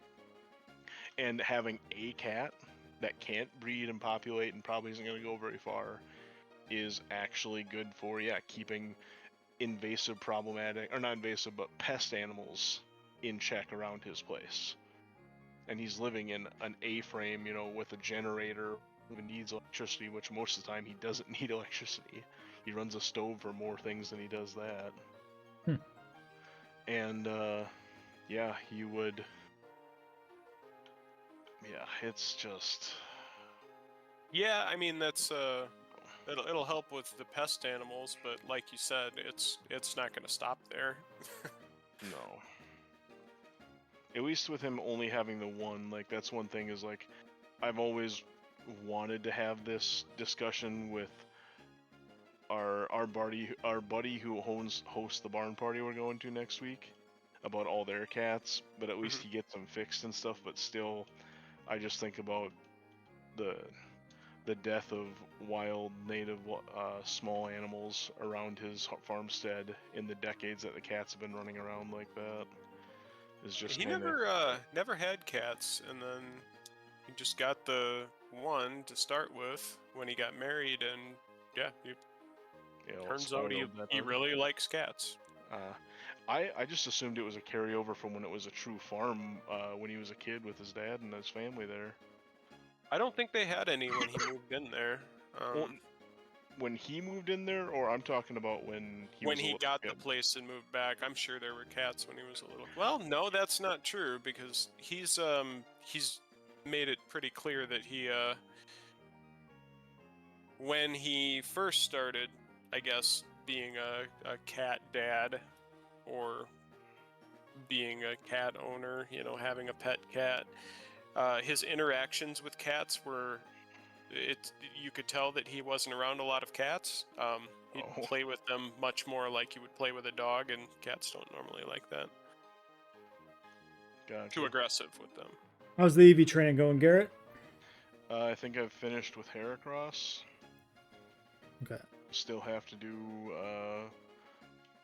And having a cat that can't breed and populate and probably isn't going to go very far is actually good for keeping invasive, problematic, or not invasive, but pest animals in check around his place. And he's living in an A-frame, with a generator, even needs electricity, which most of the time he doesn't need electricity. He runs a stove for more things than he does that. And he would. Yeah, it's just. Yeah, I mean that's it'll help with the pest animals, but like you said, it's not going to stop there. No. At least with him only having the one, like, that's one thing, is like, I've always wanted to have this discussion with our buddy who hosts the barn party we're going to next week about all their cats, but at least he gets them fixed and stuff. But still, I just think about the death of wild native small animals around his farmstead in the decades that the cats have been running around like that. Is just he never had cats, and then he just got the one to start with when he got married, and turns out he really likes cats. I just assumed it was a carryover from when it was a true farm when he was a kid with his dad and his family there. I don't think they had any when he moved in there. When he moved in there, or I'm talking about when he got the place and moved back. I'm sure there were cats when he was a little. Well, no, that's not true, because he's made it pretty clear that he when he first started, I guess, being a cat dad, or being a cat owner, having a pet cat, his interactions with cats were, you could tell that he wasn't around a lot of cats. He'd play with them much more like you would play with a dog, and cats don't normally like that. Gotcha. Too aggressive with them. How's the EV training going, Garrett? I think I've finished with Heracross. Okay. Still have to do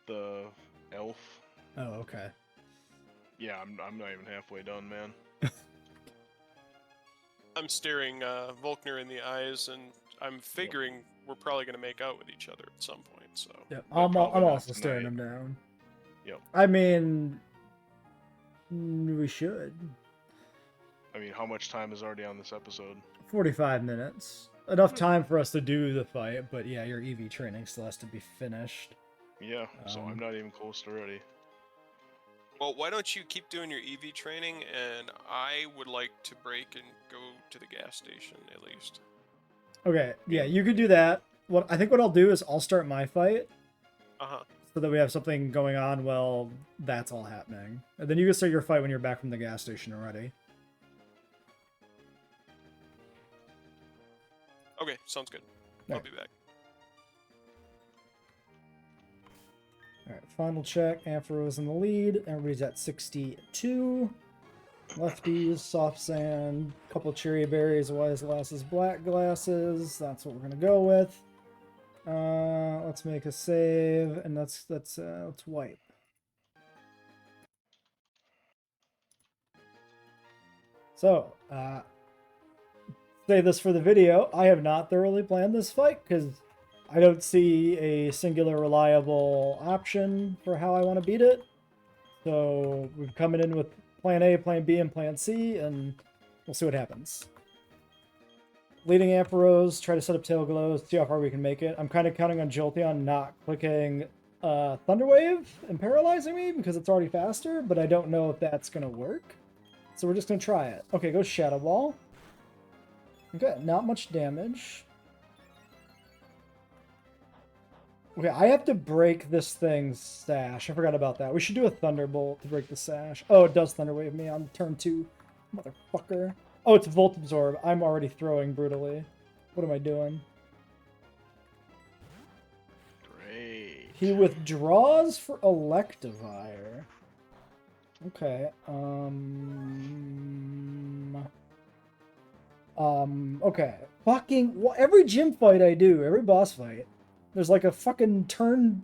the elf. Oh, okay. Yeah, I'm not even halfway done, man. I'm staring Volkner in the eyes, and I'm figuring we're probably going to make out with each other at some point. So. Yep. But I'm probably not also staring tonight. him down. Yep. I mean, we should. I mean, how much time is already on this episode? 45 minutes. Enough time for us to do the fight, but yeah, your EV training still has to be finished. Yeah, so I'm not even close to ready. Well, why don't you keep doing your EV training, and I would like to break and go to the gas station at least. Okay, yeah, you could do that. I think what I'll do is I'll start my fight. Uh-huh. So that we have something going on while that's all happening. And then you can start your fight when you're back from the gas station already. Okay, sounds good. I'll be back. Alright, final check. Ampharo's in the lead. Everybody's at 62. Lefties, soft sand, couple cherry berries, wise glasses, black glasses. That's what we're gonna go with. Let's make a save, and let's wipe. So, say this for the video. I have not thoroughly planned this fight because I don't see a singular reliable option for how I want to beat it. So we're coming in with plan A, plan B, and plan C, and we'll see what happens. Leading Ampharos, try to set up tail glows, see how far we can make it. I'm kind of counting on Jolteon not clicking Thunderwave and paralyzing me because it's already faster, but I don't know if that's going to work. So we're just going to try it. Okay, go Shadow Ball. Okay, not much damage. Okay, I have to break this thing's sash. I forgot about that. We should do a Thunderbolt to break the sash. Oh, it does Thunderwave me on turn 2. Motherfucker. Oh, it's Volt Absorb. I'm already throwing brutally. What am I doing? Great. He withdraws for Electivire. Okay. Okay. Fucking... every gym fight I do, every boss fight, there's like a fucking turn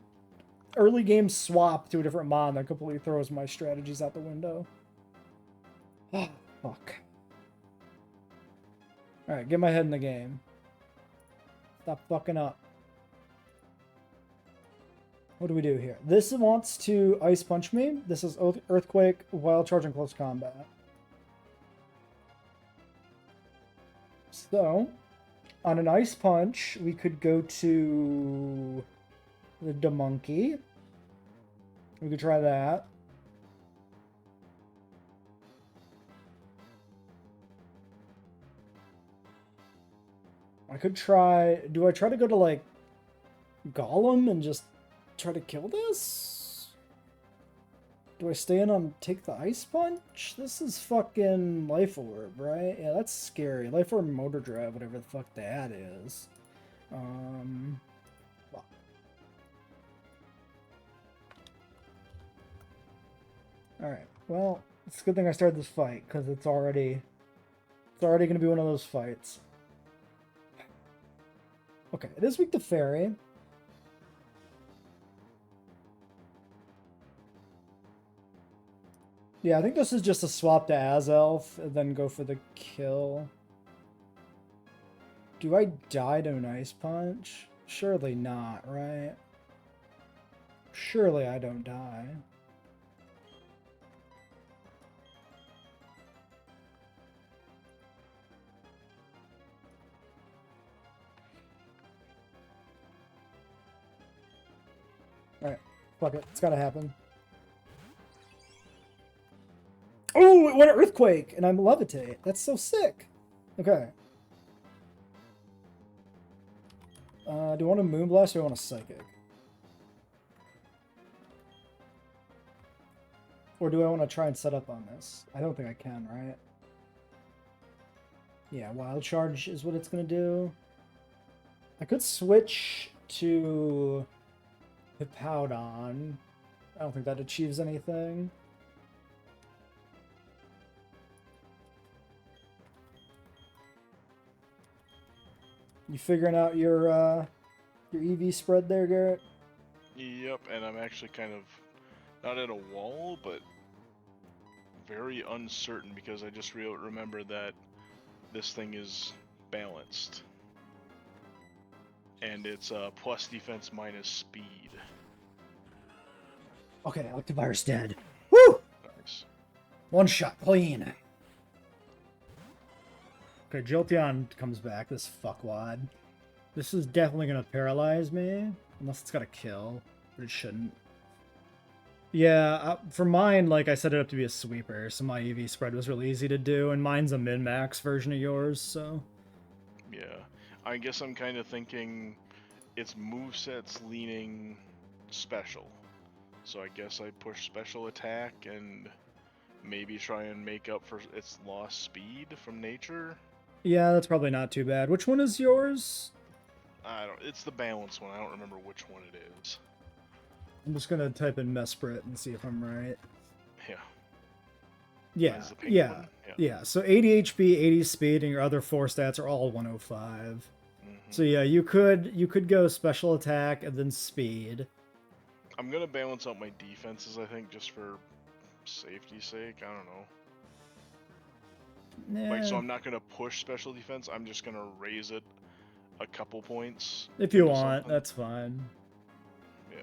early game swap to a different mon that completely throws my strategies out the window. Oh, fuck. Alright, get my head in the game. Stop fucking up. What do we do here? This wants to Ice Punch me. This is Earthquake, Wild Charge, and Close Combat. So, on an Ice Punch, we could go to the Monkey. We could try that. I could try... Do I try to go to, like, Golem and just try to kill this? Do I stay in on take the Ice Punch? This is fucking Life Orb, right? Yeah, that's scary. Life Orb Motor Drive, whatever the fuck that is. Alright, well, it's a good thing I started this fight, because it's already going to be one of those fights. Okay, it is weak to Fairy. Yeah, I think this is just a swap to Azelf, and then go for the kill. Do I die to an Ice Punch? Surely not, right? Surely I don't die. Alright, fuck it. It's gotta happen. Oh, it went Earthquake, and I'm Levitate. That's so sick. Okay. Do I want a Moonblast or do I want a Psychic? Or do I want to try and set up on this? I don't think I can, right? Yeah, Wild Charge is what it's going to do. I could switch to Hippowdon. I don't think that achieves anything. You figuring out your EV spread there, Garrett? Yep, and I'm actually kind of not at a wall, but very uncertain because I just remember that this thing is balanced. And it's plus defense minus speed. Okay, Electivire's dead. Woo! Nice. One shot, clean. Okay, Jolteon comes back, this fuckwad. This is definitely gonna paralyze me. Unless it's got a kill, but it shouldn't. Yeah, for mine, like, I set it up to be a sweeper, so my EV spread was really easy to do, and mine's a min-max version of yours, so... Yeah. I guess I'm kind of thinking its moveset's leaning special. So I guess I push special attack and maybe try and make up for its lost speed from nature. Yeah, that's probably not too bad. Which one is yours? It's the balanced one. I don't remember which one it is. I'm just gonna type in Mesprit and see if I'm right. Yeah. Yeah. Yeah. So 80 HP, 80 speed, and your other 4 stats are all 105. So yeah, you could go special attack and then speed. I'm gonna balance out my defenses, I think, just for safety's sake. I don't know. Nah. Like, so I'm not gonna push special defense. I'm just gonna raise it a couple points. If you want, that's fine. Yeah.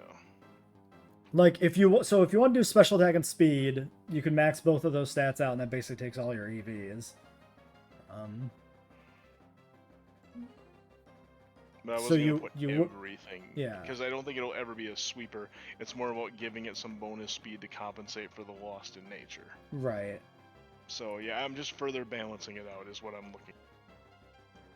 Like if you want to do special attack and speed, you can max both of those stats out, and that basically takes all your EVs. But I was so gonna put everything. Yeah. Because I don't think it'll ever be a sweeper. It's more about giving it some bonus speed to compensate for the lost in nature. Right. So yeah, I'm just further balancing it out is what I'm looking.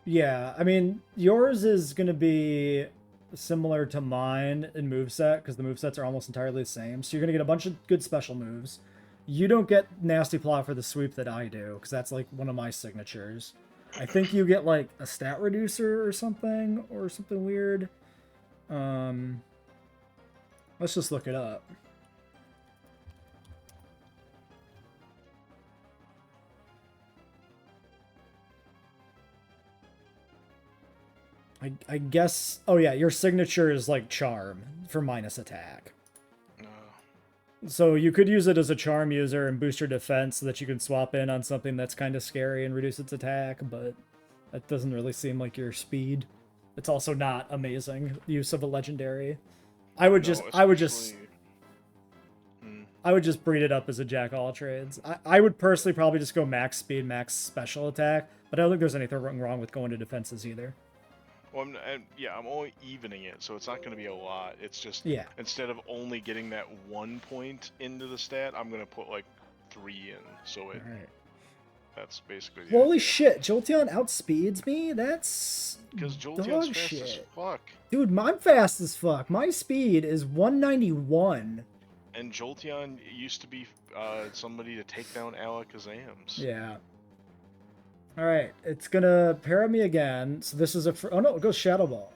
Yeah, I mean, yours is going to be similar to mine in moveset, because the movesets are almost entirely the same. So you're going to get a bunch of good special moves. You don't get Nasty Plot for the sweep that I do, because that's like one of my signatures. I think you get like a stat reducer or something weird. Let's just look it up. I guess... Oh yeah, your signature is like Charm for minus attack. So you could use it as a Charm user and boost your defense so that you can swap in on something that's kind of scary and reduce its attack, but that doesn't really seem like your speed. It's also not amazing use of a legendary. I would just breed it up as a jack of all trades. I would personally probably just go max speed, max special attack, but I don't think there's anything wrong with going to defenses either. Well, I'm only evening it, so it's not going to be a lot. It's just, instead of only getting that 1 point into the stat, I'm going to put like 3 in. So that's basically the Holy idea. shit, Jolteon outspeeds me? That's because Jolteon's fast as fuck. Dude, I'm fast as fuck. My speed is 191. And Jolteon used to be somebody to take down Alakazams. Yeah. Alright, it's gonna para me again. So this is oh no, it goes Shadow Ball.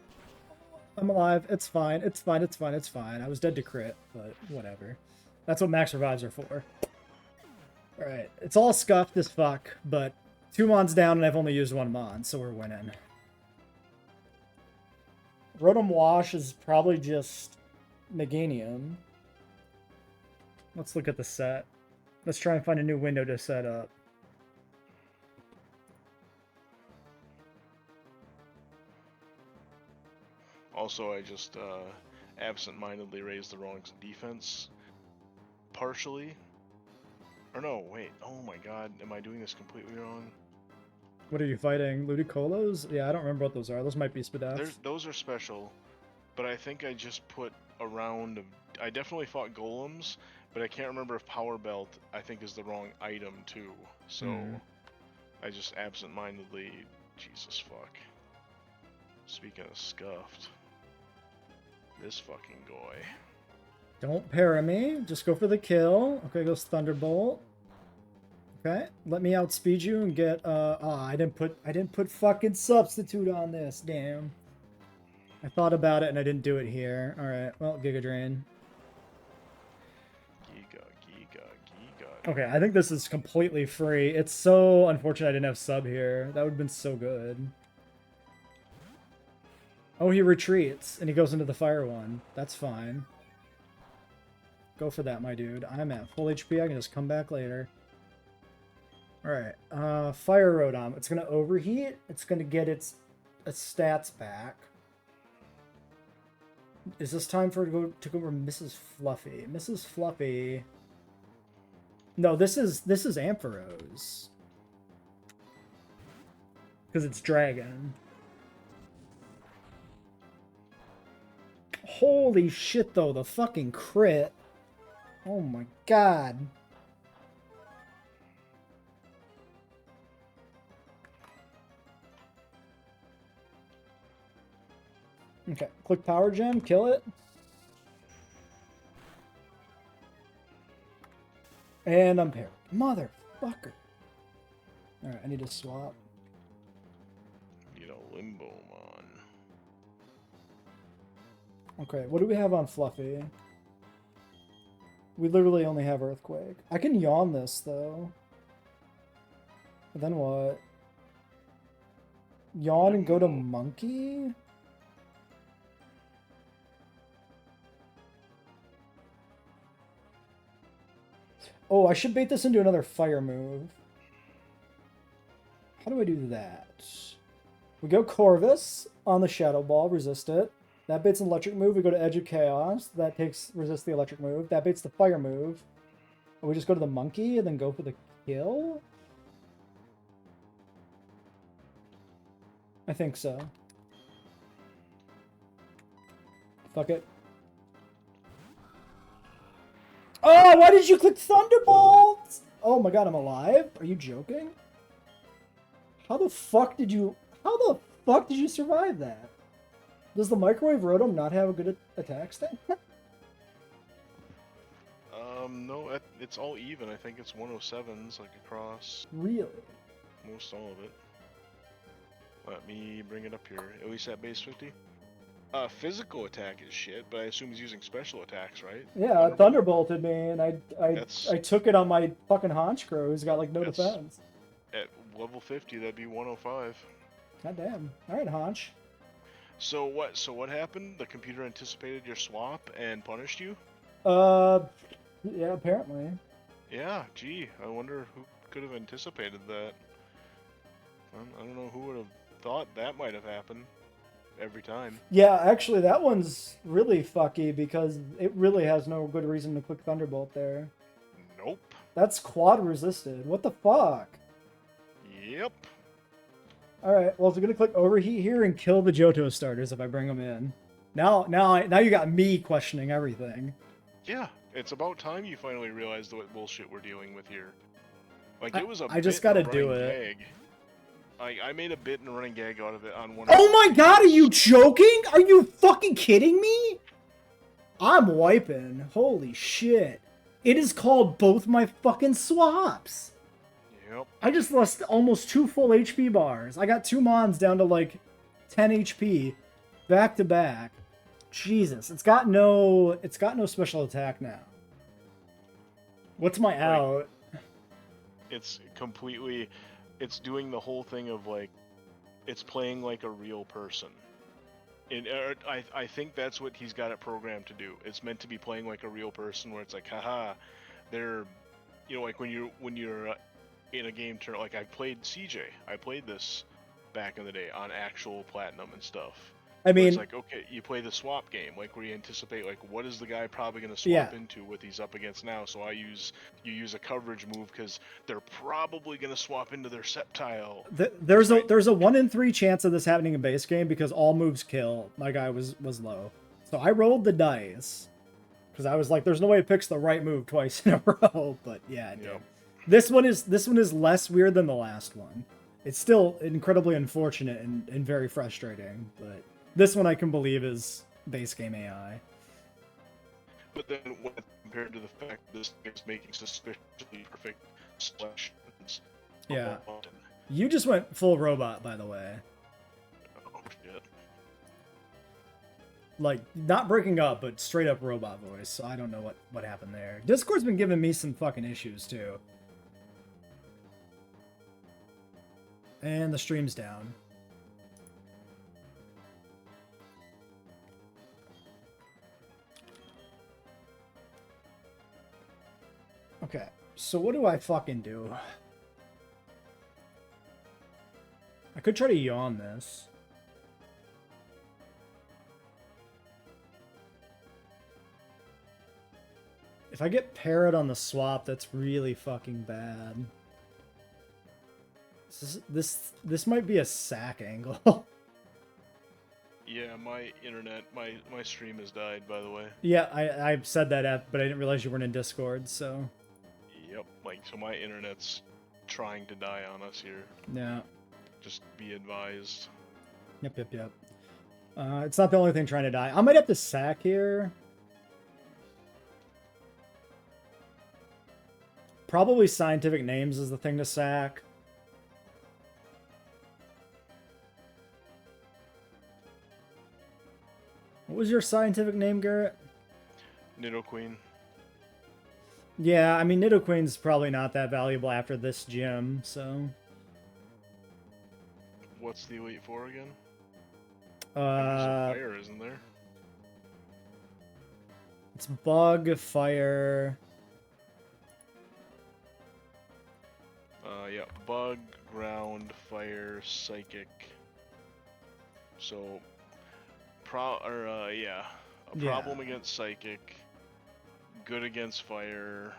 I'm alive. It's fine. It's fine. It's fine. It's fine. I was dead to crit, but whatever. That's what max revives are for. Alright, it's all scuffed as fuck, but 2 mons down and I've only used 1 mon, so we're winning. Rotom Wash is probably just Meganium. Let's look at the set. Let's try and find a new window to set up. Also, I just absent-mindedly raised the wrong defense. Partially. Or no, wait. Oh my god, am I doing this completely wrong? What are you fighting? Ludicolo's? Yeah, I don't remember what those are. Those might be Spadafs. Those are special, but I think I just put a round of... I definitely fought golems, but I can't remember if Power Belt, I think, is the wrong item, too. So, I just absent-mindedly... Jesus fuck. Speaking of scuffed... This fucking guy. Don't para me. Just go for the kill. Okay, goes Thunderbolt. Okay, let me outspeed you and get I didn't put fucking substitute on this, damn. I thought about it and I didn't do it here. Alright, well, Giga Drain. Giga. Okay, I think this is completely free. It's so unfortunate I didn't have sub here. That would have been so good. Oh, he retreats, and he goes into the fire one. That's fine. Go for that, my dude. I'm at full HP. I can just come back later. Alright. Fire Rotom. It's going to overheat. It's going to get its stats back. Is this time for it to go over Mrs. Fluffy? Mrs. Fluffy. No, this is Ampharos. Because it's dragon. Holy shit, though. The fucking crit. Oh my god. Okay, click Power Gem, kill it. And I'm paired. Motherfucker. Alright, I need to swap. Need a Limbo Mon. Okay, what do we have on Fluffy? We literally only have Earthquake. I can yawn this, though. But then what? Yawn and go to Monkey? Oh, I should bait this into another fire move. How do I do that? We go Corvus on the Shadow Ball, resist it. That baits an electric move. We go to Edge of Chaos. That resists the electric move. That baits the fire move. And we just go to the Monkey and then go for the kill? I think so. Fuck it. Oh, why did you click Thunderbolts? Oh my god, I'm alive? Are you joking? How the fuck did you survive that? Does the Microwave Rotom not have a good attack stat? No, it's all even. I think it's 107s, like, across... Really? Most all of it. Let me bring it up here. At least at base 50. Physical attack is shit, but I assume he's using special attacks, right? Yeah, it Thunderbolted me, and I took it on my fucking Honchkrow, who's got, like, no defense. At level 50, that'd be 105. God damn. Alright, Honch. So what happened? The computer anticipated your swap and punished you? Yeah, apparently. Yeah, gee, I wonder who could have anticipated that. I don't know who would have thought that might have happened every time. Yeah, actually, that one's really fucky because it really has no good reason to click Thunderbolt there. Nope. That's quad resisted. What the fuck? Yep. Alright, well, it's gonna click Overheat here and kill the Johto starters if I bring them in. Now you got me questioning everything. Yeah, it's about time you finally realized what bullshit we're dealing with here. Like, it was I just gotta do it. I made a bit and running gag out of it on one. Oh my god, are you joking? Are you fucking kidding me? I'm wiping. Holy shit. It is called both my fucking swaps. Yep. I just lost almost 2 full HP bars. I got 2 Mons down to like 10 HP back to back. Jesus, it's got no special attack now. What's my out? It's doing the whole thing of like, it's playing like a real person. And I think that's what he's got it programmed to do. It's meant to be playing like a real person, where it's like, haha, they're, like when you're in a game turn. Like, I played CJ. I played this back in the day on actual platinum and stuff. I mean, it's like, okay, you play the swap game, like where you anticipate, like, what is the guy probably going to swap into what he's up against now? So you use a coverage move because they're probably going to swap into their Sceptile. There's a 1 in 3 chance of this happening in base game because all moves kill. My guy was low, so I rolled the dice because I was like, there's no way it picks the right move twice in a row. But yeah, it did. This one is less weird than the last one. It's still incredibly unfortunate and very frustrating, but this one I can believe is base game AI. But then when compared to the fact that this is making suspiciously perfect selections. Yeah. You just went full robot, by the way. Oh shit. Like, not breaking up, but straight up robot voice, so I don't know what happened there. Discord's been giving me some fucking issues, too. And the stream's down. Okay, so what do I fucking do? I could try to yawn this. If I get parrot on the swap, that's really fucking bad. This might be a sack angle. Yeah, my internet, my stream has died, by the way. Yeah, I said that, but I didn't realize you weren't in Discord, so... Yep, like, so my internet's trying to die on us here. Yeah. Just be advised. Yep. It's not the only thing trying to die. I might have to sack here. Probably scientific names is the thing to sack. What was your scientific name, Garrett? Nidoqueen. Yeah, I mean, Nidoqueen's probably not that valuable after this gym, so... What's the Elite Four again? There's a fire, isn't there? It's bug, fire... Yeah, bug, ground, fire, psychic. So, yeah, a problem against psychic, good against fire.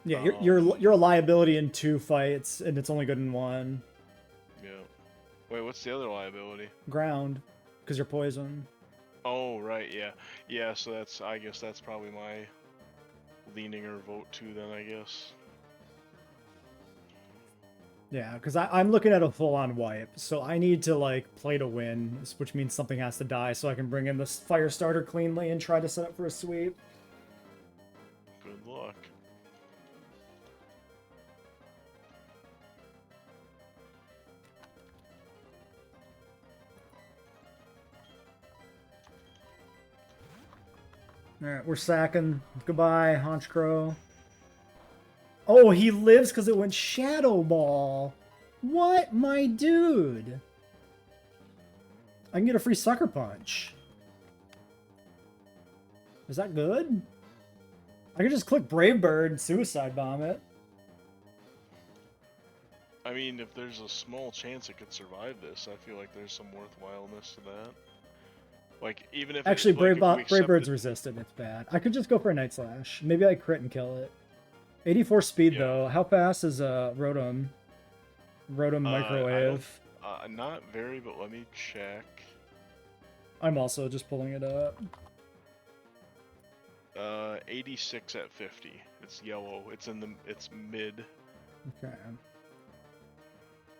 Yeah, you're a liability in 2 fights, and it's only good in 1. Yeah. Wait, what's the other liability? Ground, because you're poison. Oh, right, yeah. Yeah, so that's, I guess that's probably my leaning or vote too then, I guess. Yeah, because I'm looking at a full-on wipe, so I need to, like, play to win, which means something has to die so I can bring in this fire starter cleanly and try to set up for a sweep. Good luck. Alright, we're sacking. Goodbye, Honchcrow. Oh, he lives because it went Shadow Ball. What? My dude. I can get a free Sucker Punch. Is that good? I could just click Brave Bird and Suicide Bomb it. I mean, if there's a small chance it could survive this, I feel like there's some worthwhileness to that. Like, even if Actually, Brave Bird's resistant. It's bad. I could just go for a Night Slash. Maybe I crit and kill it. 84 speed, though. How fast is Rotom? Rotom Microwave? Not very, but let me check. I'm also just pulling it up. 86 at 50. It's yellow. It's mid. Okay.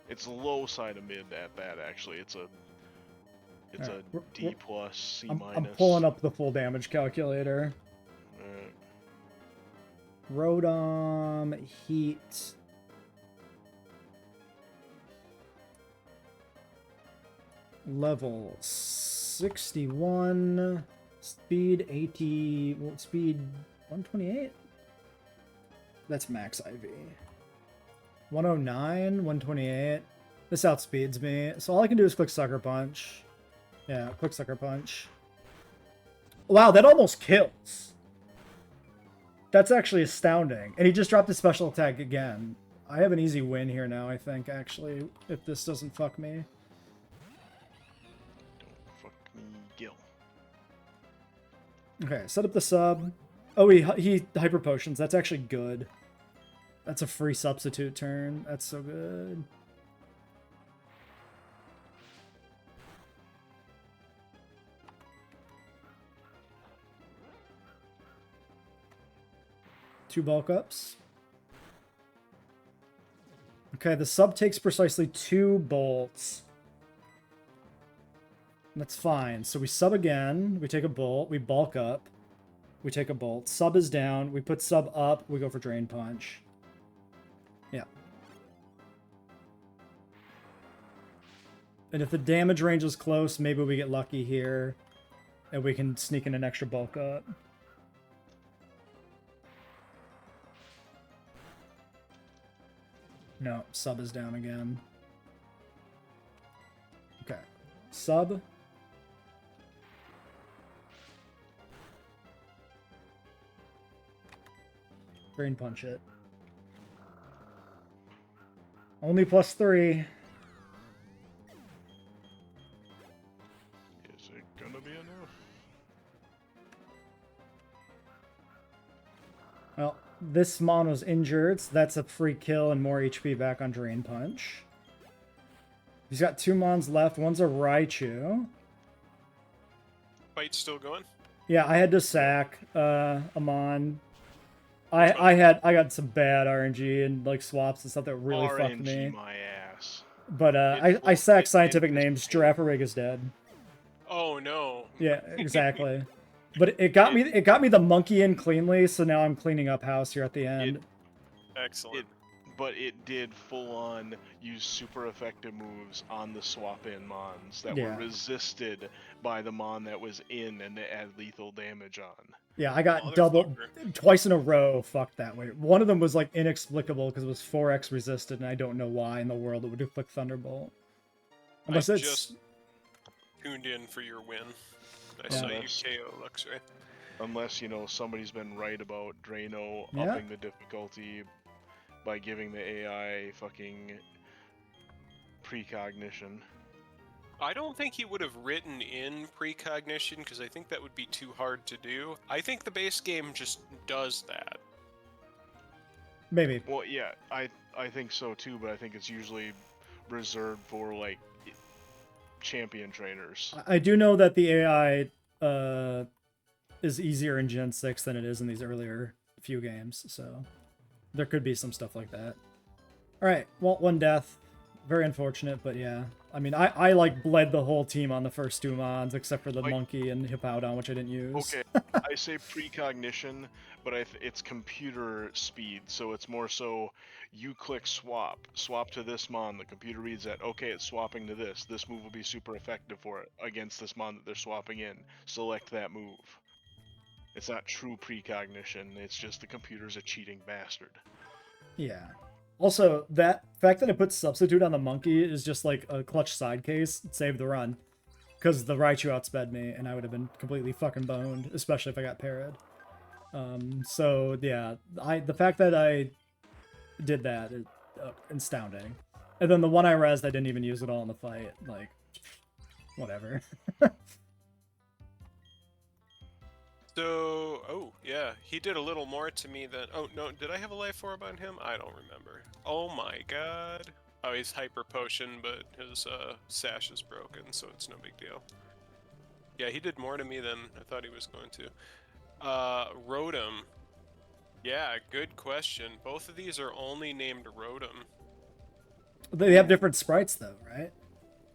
It's low side of mid at that, actually. It's a D plus, C minus. I'm pulling up the full damage calculator. Rotom, Heat. Level 61. Speed 80. Well, speed 128? That's max IV. 109, 128. This outspeeds me. So all I can do is click Sucker Punch. Yeah, quick Sucker Punch. Wow, that almost kills. That's actually astounding. And he just dropped his special attack again. I have an easy win here now, I think, actually, if this doesn't fuck me. Don't fuck me, Gil. Okay, set up the sub. Oh, he Hyper Potions. That's actually good. That's a free substitute turn. That's so good. Two bulk ups. Okay, the sub takes precisely 2 bolts. That's fine. So we sub again, we take a bolt, we bulk up, we take a bolt. Sub is down, we put sub up, we go for Drain Punch. Yeah. And if the damage range is close, maybe we get lucky here, and we can sneak in an extra bulk up. No, sub is down again. Okay. Sub. Drain punch it. Only +3. Is it gonna be enough? Well, this Mon was injured, so that's a free kill and more HP back on Drain Punch. He's got 2 Mons left. One's a Raichu. Fight's still going? Yeah, I had to sack a Mon. I got some bad RNG and like swaps and stuff that really fucked me. RNG my ass. But I sacked scientific names. Girafarig is dead. Oh no. Yeah, exactly. But it got me the monkey in cleanly, so now I'm cleaning up house here at the end. Excellent. But it did full-on use super effective moves on the swap-in Mons that were resisted by the Mon that was in and they add lethal damage on. Yeah, I got twice in a row fucked that way. One of them was like inexplicable because it was 4x resisted, and I don't know why in the world it would do click Thunderbolt. Unless it's just tuned in for your win. I saw you KO Luxray. Unless, you know, somebody's been right about Drano upping the difficulty by giving the AI fucking precognition. I don't think he would have written in precognition because I think that would be too hard to do. I think the base game just does that. Maybe. Well, yeah, I think so too, but I think it's usually reserved for like champion trainers. I do know that the AI is easier in Gen 6 than it is in these earlier few games, so there could be some stuff like that. Alright, well, 1 death. Very unfortunate, but yeah. I mean, I like bled the whole team on the first 2 Mons, except for the monkey and Hippowdon, which I didn't use. Okay, I say precognition, but it's computer speed, so it's more so you click swap to this Mon, the computer reads that, okay, it's swapping to this move will be super effective for it against this Mon that they're swapping in, select that move. It's not true precognition, it's just the computer's a cheating bastard. Yeah. Also, that fact that it puts substitute on the monkey is just like a clutch side case. Save the run. Because the Raichu outsped me, and I would have been completely fucking boned, especially if I got parried. So, yeah, the fact that I did that is astounding. And then the one I rezzed, I didn't even use it all in the fight. Like, whatever. So, oh, yeah, he did a little more to me than... Oh, no, did I have a life orb on him? I don't remember. Oh my god. Oh, he's hyper potion, but his sash is broken, so it's no big deal. Yeah, he did more to me than I thought he was going to. Rotom. Yeah, good question. Both of these are only named Rotom. They have different sprites, though, right?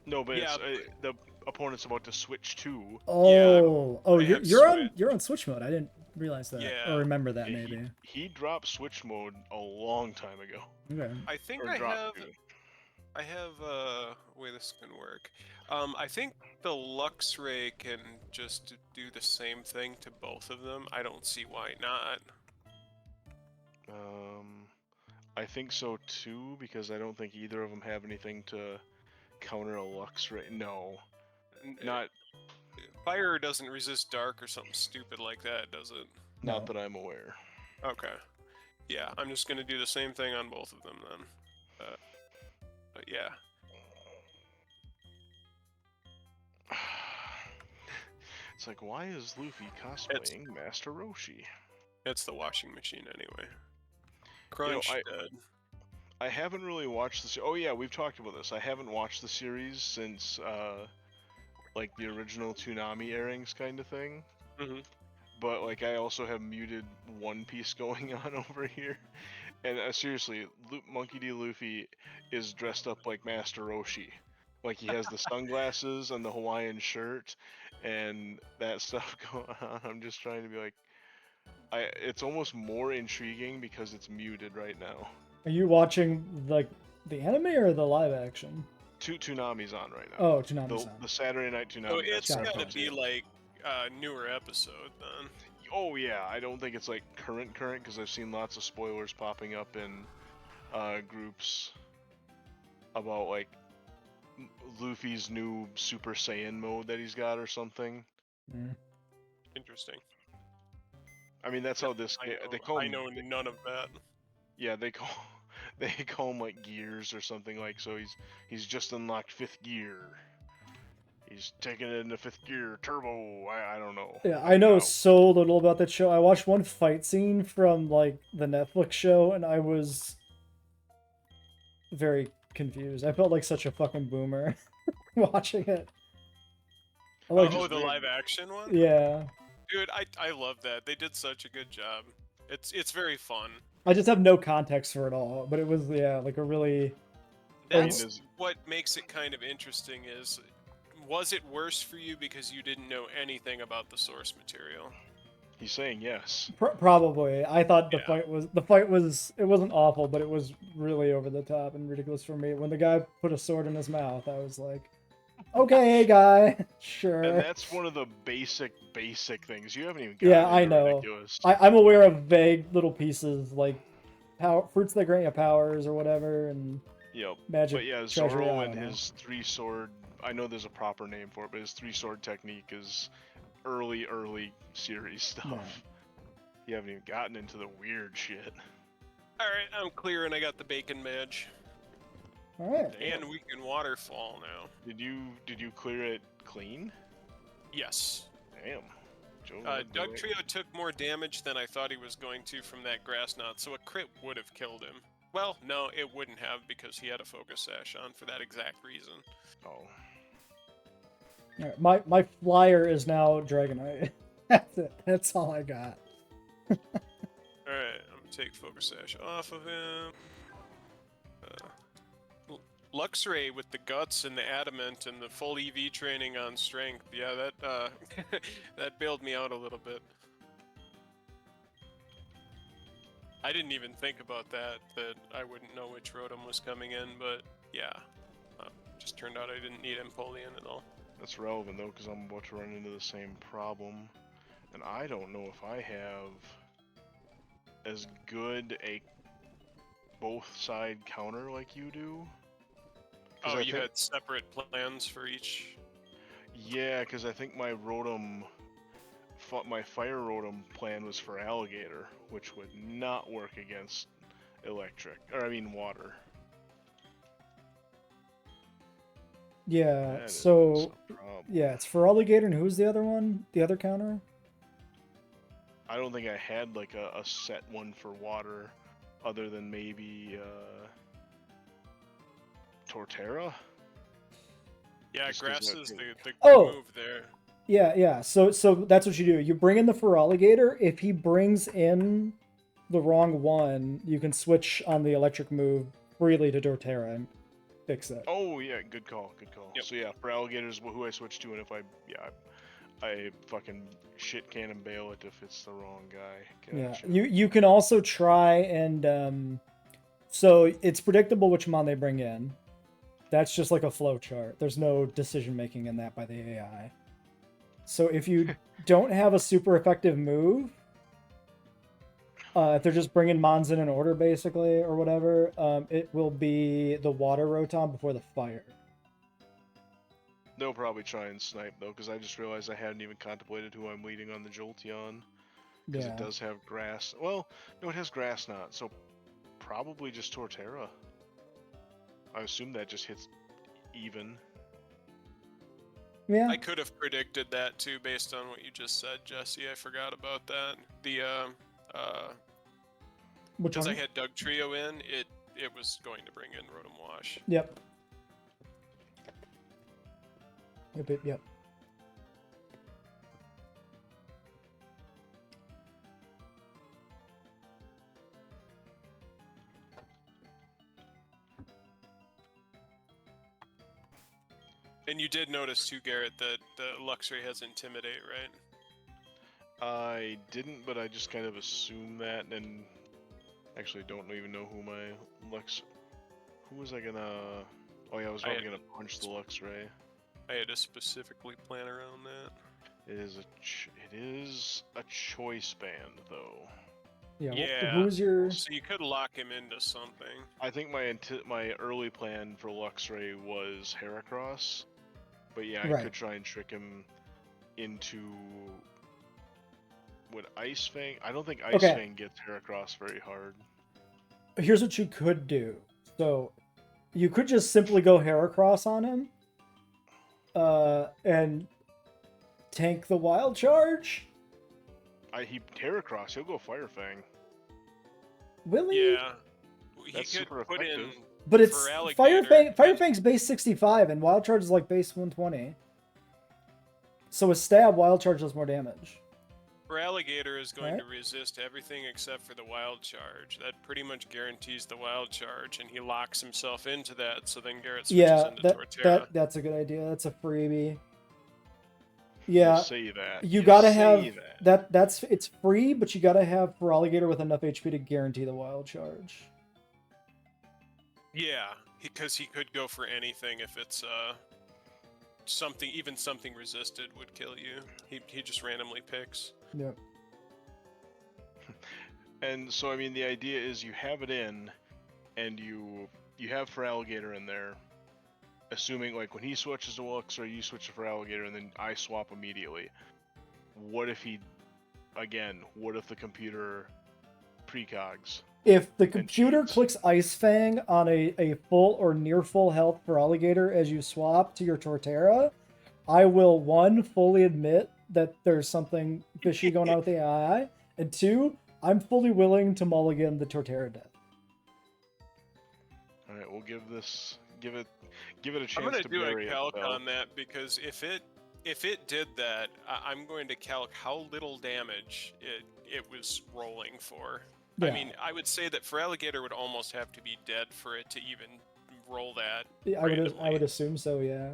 No, but yeah, it's, the opponent's about to switch to. Oh, you're on Switch mode. I didn't realize that, or remember that maybe. He dropped Switch mode a long time ago. Okay. I think I have way this can work. I think the Luxray can just do the same thing to both of them. I don't see why not. I think so too, because I don't think either of them have anything to counter a Luxray. No. Not fire doesn't resist dark or something stupid like that, does it? Not that I'm aware. Okay. Yeah, I'm just gonna do the same thing on both of them then. But yeah. It's like, why is Luffy cosplaying Master Roshi? It's the washing machine anyway. Crunch dead. I haven't really watched this. Oh yeah, we've talked about this. I haven't watched the series since like the original Toonami airings kind of thing. But like I also have muted One Piece going on over here. And seriously, Monkey D. Luffy is dressed up like Master Roshi. Like he has the sunglasses and the Hawaiian shirt and that stuff going on. I'm just trying to be like, it's almost more intriguing because it's muted right now. Are you watching like the anime or the live action? Toonami's on right now. Oh, Toonami's on. The Saturday night Toonami. So it's gotta be like a newer episode then. Oh yeah, I don't think it's like current because I've seen lots of spoilers popping up in groups about like Luffy's new Super Saiyan mode that he's got or something. Interesting. I mean, that's how this they call I him. know none of that. Yeah, they call him like gears or something like. So he's just unlocked 5th gear. He's taking it into 5th gear, turbo. I don't know. Yeah, I know so little about that show. I watched one fight scene from like the Netflix show, and I was very confused. I felt like such a fucking boomer watching it. Like, the live action one? Yeah. Dude, I love that. They did such a good job. It's very fun. I just have no context for it all, but it was like a really. That's what makes it kind of interesting. Was it worse for you because you didn't know anything about the source material? He's saying yes. Probably. I thought the fight was it wasn't awful, but it was really over the top and ridiculous for me. When the guy put a sword in his mouth, I was like, okay, guy, sure. And that's one of the basic things. You haven't even gotten I know. Ridiculous. I'm aware of vague little pieces like fruits that grant you powers or whatever, and magic. But yeah, Zoro and his 3-sword. I know there's a proper name for it, but his 3-sword technique is early series stuff. No. You haven't even gotten into the weird shit. Alright, I'm clear and I got the bacon badge. Alright. And we can waterfall now. Did you clear it clean? Yes. Damn. Doug Trio took more damage than I thought he was going to from that grass knot, so a crit would have killed him. Well, no, it wouldn't have because he had a focus sash on for that exact reason. Oh. Right, my flyer is now Dragonite. That's it. That's all I got. Alright, I'm gonna take focus sash off of him. Luxray with the guts and the adamant and the full EV training on strength. Yeah, that that bailed me out a little bit. I didn't even think about that I wouldn't know which Rotom was coming in, but yeah. Just turned out I didn't need Empoleon at all. That's relevant though, because I'm about to run into the same problem. And I don't know if I have as good a both side counter like you do. Oh, you had separate plans for each? Yeah, because I think my Fire Rotom plan was for Alligator, which would not work against water. Yeah, so yeah, it's for Alligator, and who's the other one? The other counter? I don't think I had like a set one for water, other than maybe Torterra? Yeah, just grass is the move there. Yeah. So that's what you do. You bring in the Feraligatr. If he brings in the wrong one, you can switch on the electric move freely to Torterra and fix it. Oh yeah, good call. Yep. So yeah, for Alligator's who I switch to, and if I fucking shit cannon bail it if it's the wrong guy. Gotcha. Yeah, you can also try and so it's predictable which mon they bring in. That's just like a flow chart. There's no decision making in that by the AI. So if you don't have a super effective move, if they're just bringing mons in an order basically or whatever, it will be the water Rotom before the fire. They'll probably try and snipe though, because I just realized I hadn't even contemplated who I'm leading on the Jolteon. Because it does have grass. Well, no, it has grass knot, so probably just Torterra. I assume that just hits even. Yeah. I could have predicted that too, based on what you just said, Jesse. I forgot about that. Because I had Doug Trio in, it was going to bring in Rotom Wash. Yep. And you did notice too, Garrett, that the Luxray has Intimidate, right? I didn't, but I just kind of assumed that, and actually don't even know who my Who was I gonna... Oh yeah, I was probably gonna punch the Luxray. I had to specifically plan around that. It is a choice band, though. Yeah. Who's your... So you could lock him into something. I think my early plan for Luxray was Heracross. But yeah, I could try and trick him into would Ice Fang? I don't think Ice Okay. Fang gets Heracross very hard. Here's what you could do. So, you could just simply go Heracross on him, and tank the Wild Charge. Heracross, he'll go Fire Fang. Will he? Yeah. He That's could super put in. effective. But it's for Fire Alligator, Fang. Fire Fang's base 65, and Wild Charge is like base 120. So a stab, Wild Charge does more damage. For Alligator is going Right. to resist everything except for the Wild Charge. That pretty much guarantees the Wild Charge, and he locks himself into that. So then Garrett switches Yeah, into Torterra. that's a good idea. That's a freebie. Yeah, You say that. you gotta say have that. That's it's free, but you gotta have for Alligator with enough HP to guarantee the Wild Charge. Yeah, because he could go for anything if it's something, even something resisted would kill you. He just randomly picks. Yep. And so I mean, the idea is you have it in, and you have for Alligator in there. Assuming like when he switches to Lux or you switch to for Alligator, and then I swap immediately. What if what if the computer precogs? If the computer cheats. clicks Ice Fang on a full or near full health for Alligator as you swap to your Torterra, I will, 1, fully admit that there's something fishy going on with the AI, and 2, I'm fully willing to mulligan the Torterra death. All right, we'll give it a chance I'm gonna to do bury a calc it, on that because if it did that, I'm going to calc how little damage it was rolling for. Yeah. I mean, I would say that for Alligator would almost have to be dead for it to even roll that. Yeah, I would randomly. assume so, yeah.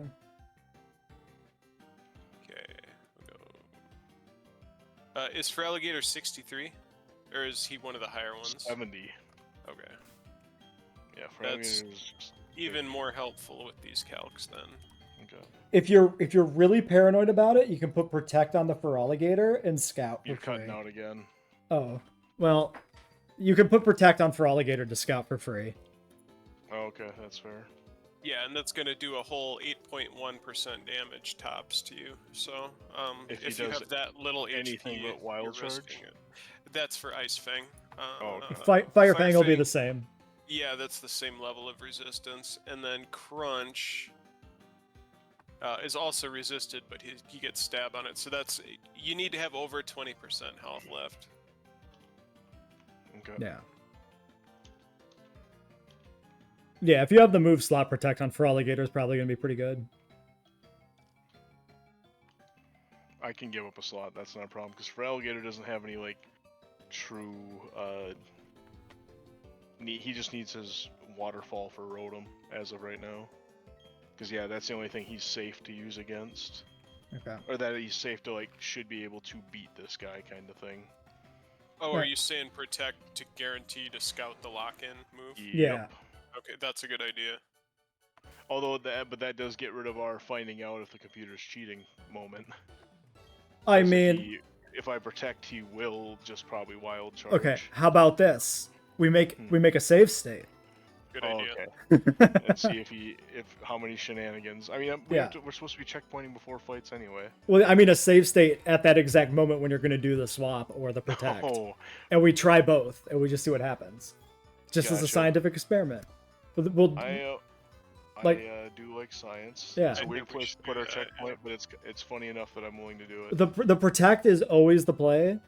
Okay, we'll go. Is for Alligator 63, or is he one of the higher ones? 70. Okay, Yeah, for That's- Alligator's even more helpful with these calcs then. okay. If you're really paranoid about it, you can put Protect on the for Alligator and Scout for You're free. cutting out again. Oh, well, you can put Protect on for Alligator to Scout for free. Oh, okay, that's fair. Yeah, and that's going to do a whole 8.1% damage tops to you. So, If he if you does have that little anything HP, but Wild you're Charge? risking it. That's for Ice Fang. Oh, Fire Fang will be the same. Yeah, that's the same level of resistance. And then Crunch is also resisted, but he gets stab on it. So that's, you need to have over 20% health left. Okay. Yeah. Yeah, if you have the move slot Protect on for Alligator, it's probably going to be pretty good. I can give up a slot, that's not a problem, because for Alligator doesn't have any, like, true, he just needs his Waterfall for Rotom, as of right now. Because, yeah, that's the only thing he's safe to use against. Okay. Or that he's safe to, like, should be able to beat this guy kind of thing. Oh, Yeah. are you saying Protect to guarantee to scout the lock-in move? Yeah. Yep. Okay, that's a good idea. Although that does get rid of our finding out if the computer's cheating moment. I 'Cause mean, if I Protect, he will just probably Wild Charge. okay, how about this? We make a save state. Good Oh, idea. okay. And see if how many shenanigans. I mean, Yeah. we're supposed to be checkpointing before fights anyway. Well, I mean a save state at that exact moment when you're going to do the swap or the Protect. Oh, And we try both, and we just see what happens. Just as a Gotcha. scientific experiment. We'll I like- do like science. Yeah. It's a I weird think we place to should put do our that, checkpoint, but it's funny enough that I'm willing to do it. the Protect is always the play.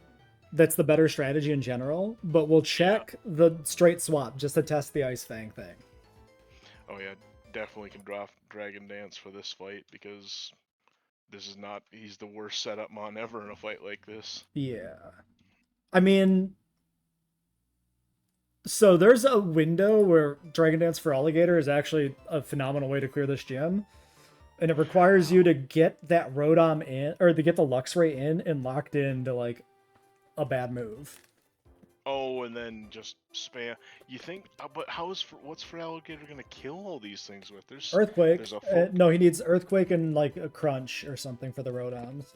That's the better strategy in general, but we'll check the straight swap just to test the Ice Fang thing. Oh yeah, definitely can drop Dragon Dance for this fight because he's the worst setup mon ever in a fight like this. Yeah. I mean, so there's a window where Dragon Dance for Alligator is actually a phenomenal way to clear this gym. And it requires you to get that Rotom in, or to get the Luxray in and locked into, like, a bad move. Oh, and then just spam. You think, but what's for Alligator gonna kill all these things with? Earthquake. There's a No, he needs Earthquake and, like, a Crunch or something for the Rotoms.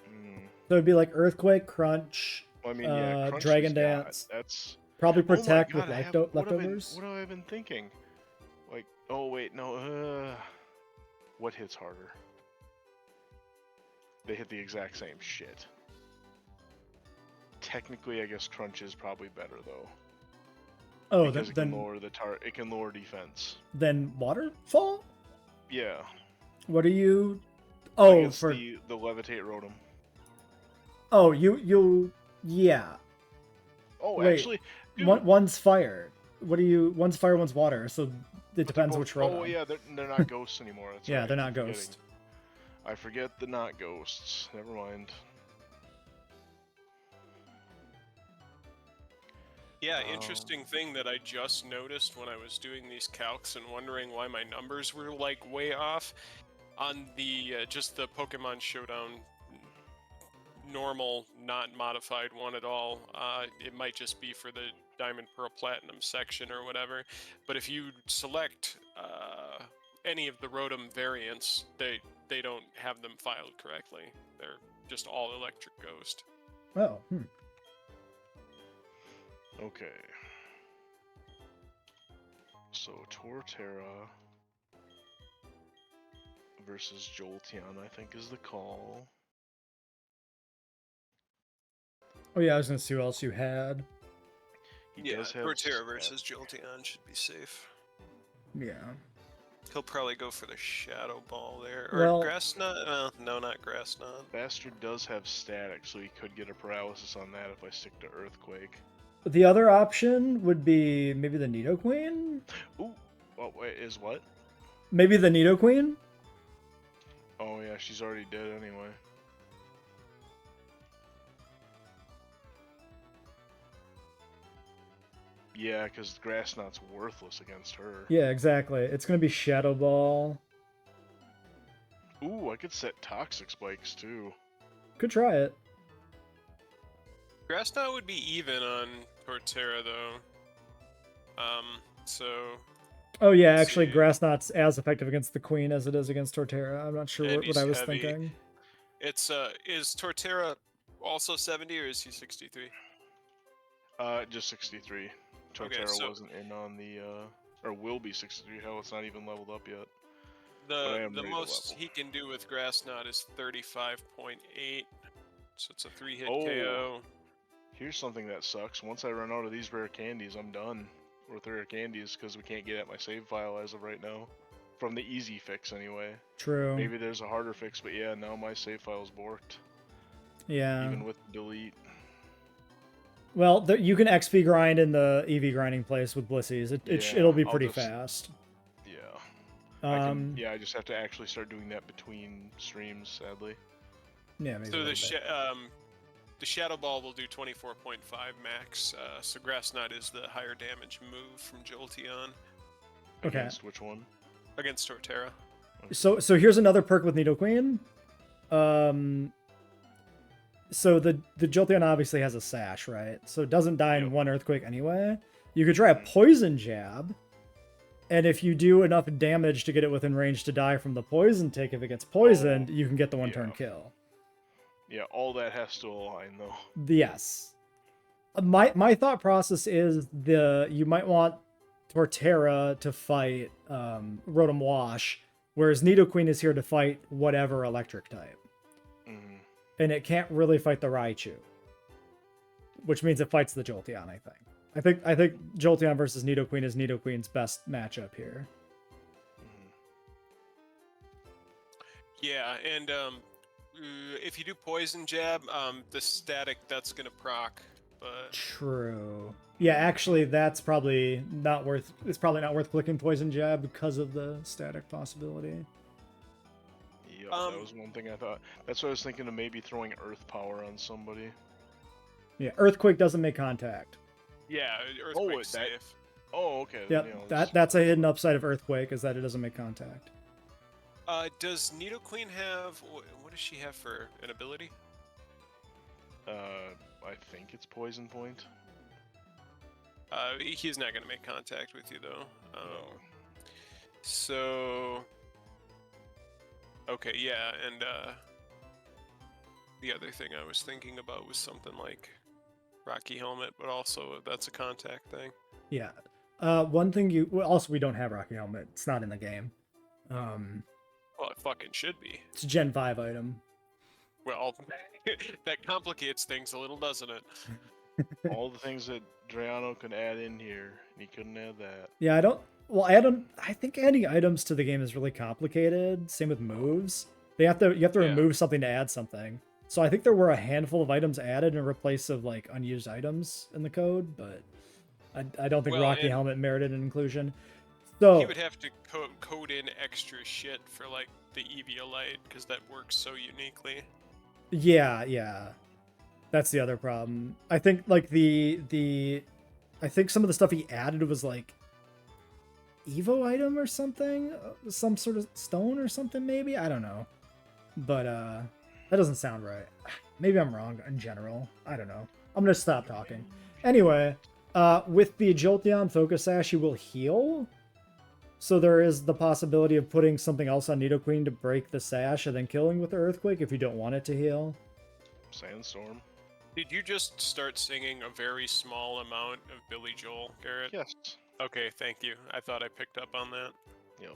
Hmm. So it'd be, like, Earthquake, Crunch, Well, I mean, yeah, Crunch Dragon he's got. Dance. That's Probably Oh my Protect God, with leftovers. What have I been thinking? Like, oh wait, no. What hits harder? They hit the exact same shit. technically, I guess Crunch is probably better though. Oh, Because it then can lower it can lower defense. then Waterfall. Yeah. What are you? Oh, Against for the levitate rotom. oh you yeah. Oh, Wait, actually, dude, one's fire. What are you? One's fire, one's water. So it but depends they're which both- rotom. Oh yeah, they're not ghosts anymore. That's Yeah, right, they're I not keep forgetting. ghosts. I forget the not ghosts. Never mind. Yeah, interesting thing that I just noticed when I was doing these calcs and wondering why my numbers were like way off on the just the Pokemon Showdown normal, not modified one at all. It might just be for the Diamond, Pearl, Platinum section or whatever. But if you select any of the Rotom variants, they don't have them filed correctly. They're just all Electric Ghost. Oh. Okay. So Torterra versus Jolteon, I think, is the call. Oh yeah, I was gonna see what else you had. He does have Torterra versus Jolteon should be safe. Yeah. He'll probably go for the Shadow Ball there. Well- Or Grass Knot? No, not Grass Knot. Bastard does have static, so he could get a paralysis on that if I stick to Earthquake. The other option would be maybe the Nidoqueen. Ooh! Oh, wait, is what? Maybe the Nidoqueen. Oh yeah, she's already dead anyway. Yeah, because Grass Knot's worthless against her. Yeah, exactly. It's gonna be Shadow Ball. Ooh, I could set Toxic Spikes too. Could try it. Grass Knot would be even on Torterra though. So Oh yeah, Let's actually, see. Grass Knot's as effective against the Queen as it is against Torterra. I'm not sure And what I he's was heavy. thinking. it's is Torterra also 70 or is he 63? Just 63. Okay, Torterra so- wasn't in on the, or will be 63. Hell, it's not even leveled up yet. But I am The ready to most level. he can do with Grass Knot is 35.8. So it's a 3-hit Oh. KO. Here's something that sucks. Once I run out of these rare candies, I'm done with rare candies because we can't get at my save file as of right now. From the easy fix, anyway. True. Maybe there's a harder fix, but yeah, now my save file's borked. Yeah. Even with delete. Well, you can XP grind in the EV grinding place with Blissies. Yeah, It'll be I'll pretty just- fast. Yeah. Yeah, I just have to actually start doing that between streams, sadly. Yeah, maybe a So little bit. the Shadow Ball will do 24.5 max. So Grass Knot is the higher damage move from Jolteon Okay. Against which one? against Torterra. So here's another perk with Nidoqueen. So the Jolteon obviously has a sash, right? So it doesn't die in Yep. one earthquake anyway. You could try a poison jab, and if you do enough damage to get it within range to die from the poison tick, if it gets poisoned, you can get the one-turn yeah. kill. Yeah, all that has to align though. Yes. My thought process is you might want Torterra to fight Rotom Wash, whereas Nidoqueen is here to fight whatever electric type. Mhm. And it can't really fight the Raichu, which means it fights the Jolteon. I think Jolteon versus Nidoqueen is Nidoqueen's best matchup here. Mhm. Yeah, and if you do Poison Jab, the static that's gonna proc, but True. Yeah, actually, that's probably not worth. It's probably not worth clicking Poison Jab because of the static possibility. Yep, that was one thing I thought. That's what I was thinking of, maybe throwing Earth Power on somebody. Yeah, Earthquake doesn't make contact. yeah, Earthquake's that- safe. Oh, okay. Yep, you know, that's a hidden upside of Earthquake is that it doesn't make contact. Does Nidoqueen have what does she have for an ability? I think it's Poison Point. He's not gonna make contact with you though. No. So okay, yeah, and the other thing I was thinking about was something like Rocky Helmet, but also that's a contact thing. Yeah. One thing also we don't have Rocky Helmet. It's not in the game. Well, it fucking should be. It's a Gen 5 item. Well, that complicates things a little, doesn't it? All the things that Drayano could add in here, and he couldn't add that. Yeah, I think adding items to the game is really complicated. Same with moves. You have to remove something to add something. So I think there were a handful of items added in replace of like unused items in the code, but I don't think Rocky Helmet merited an inclusion. So he would have to code in extra shit for like the Eviolite because that works so uniquely. Yeah. That's the other problem. I think like I think some of the stuff he added was like Evo item or something, some sort of stone or something maybe. I don't know, but that doesn't sound right. Maybe I'm wrong in general. I don't know. I'm gonna stop talking. Anyway, with the Jolteon Focus Sash, you will heal. So there is the possibility of putting something else on Nidoqueen to break the sash and then killing with the Earthquake if you don't want it to heal. Sandstorm. Did you just start singing a very small amount of Billy Joel, Garrett? Yes. Okay, thank you. I thought I picked up on that. Yep.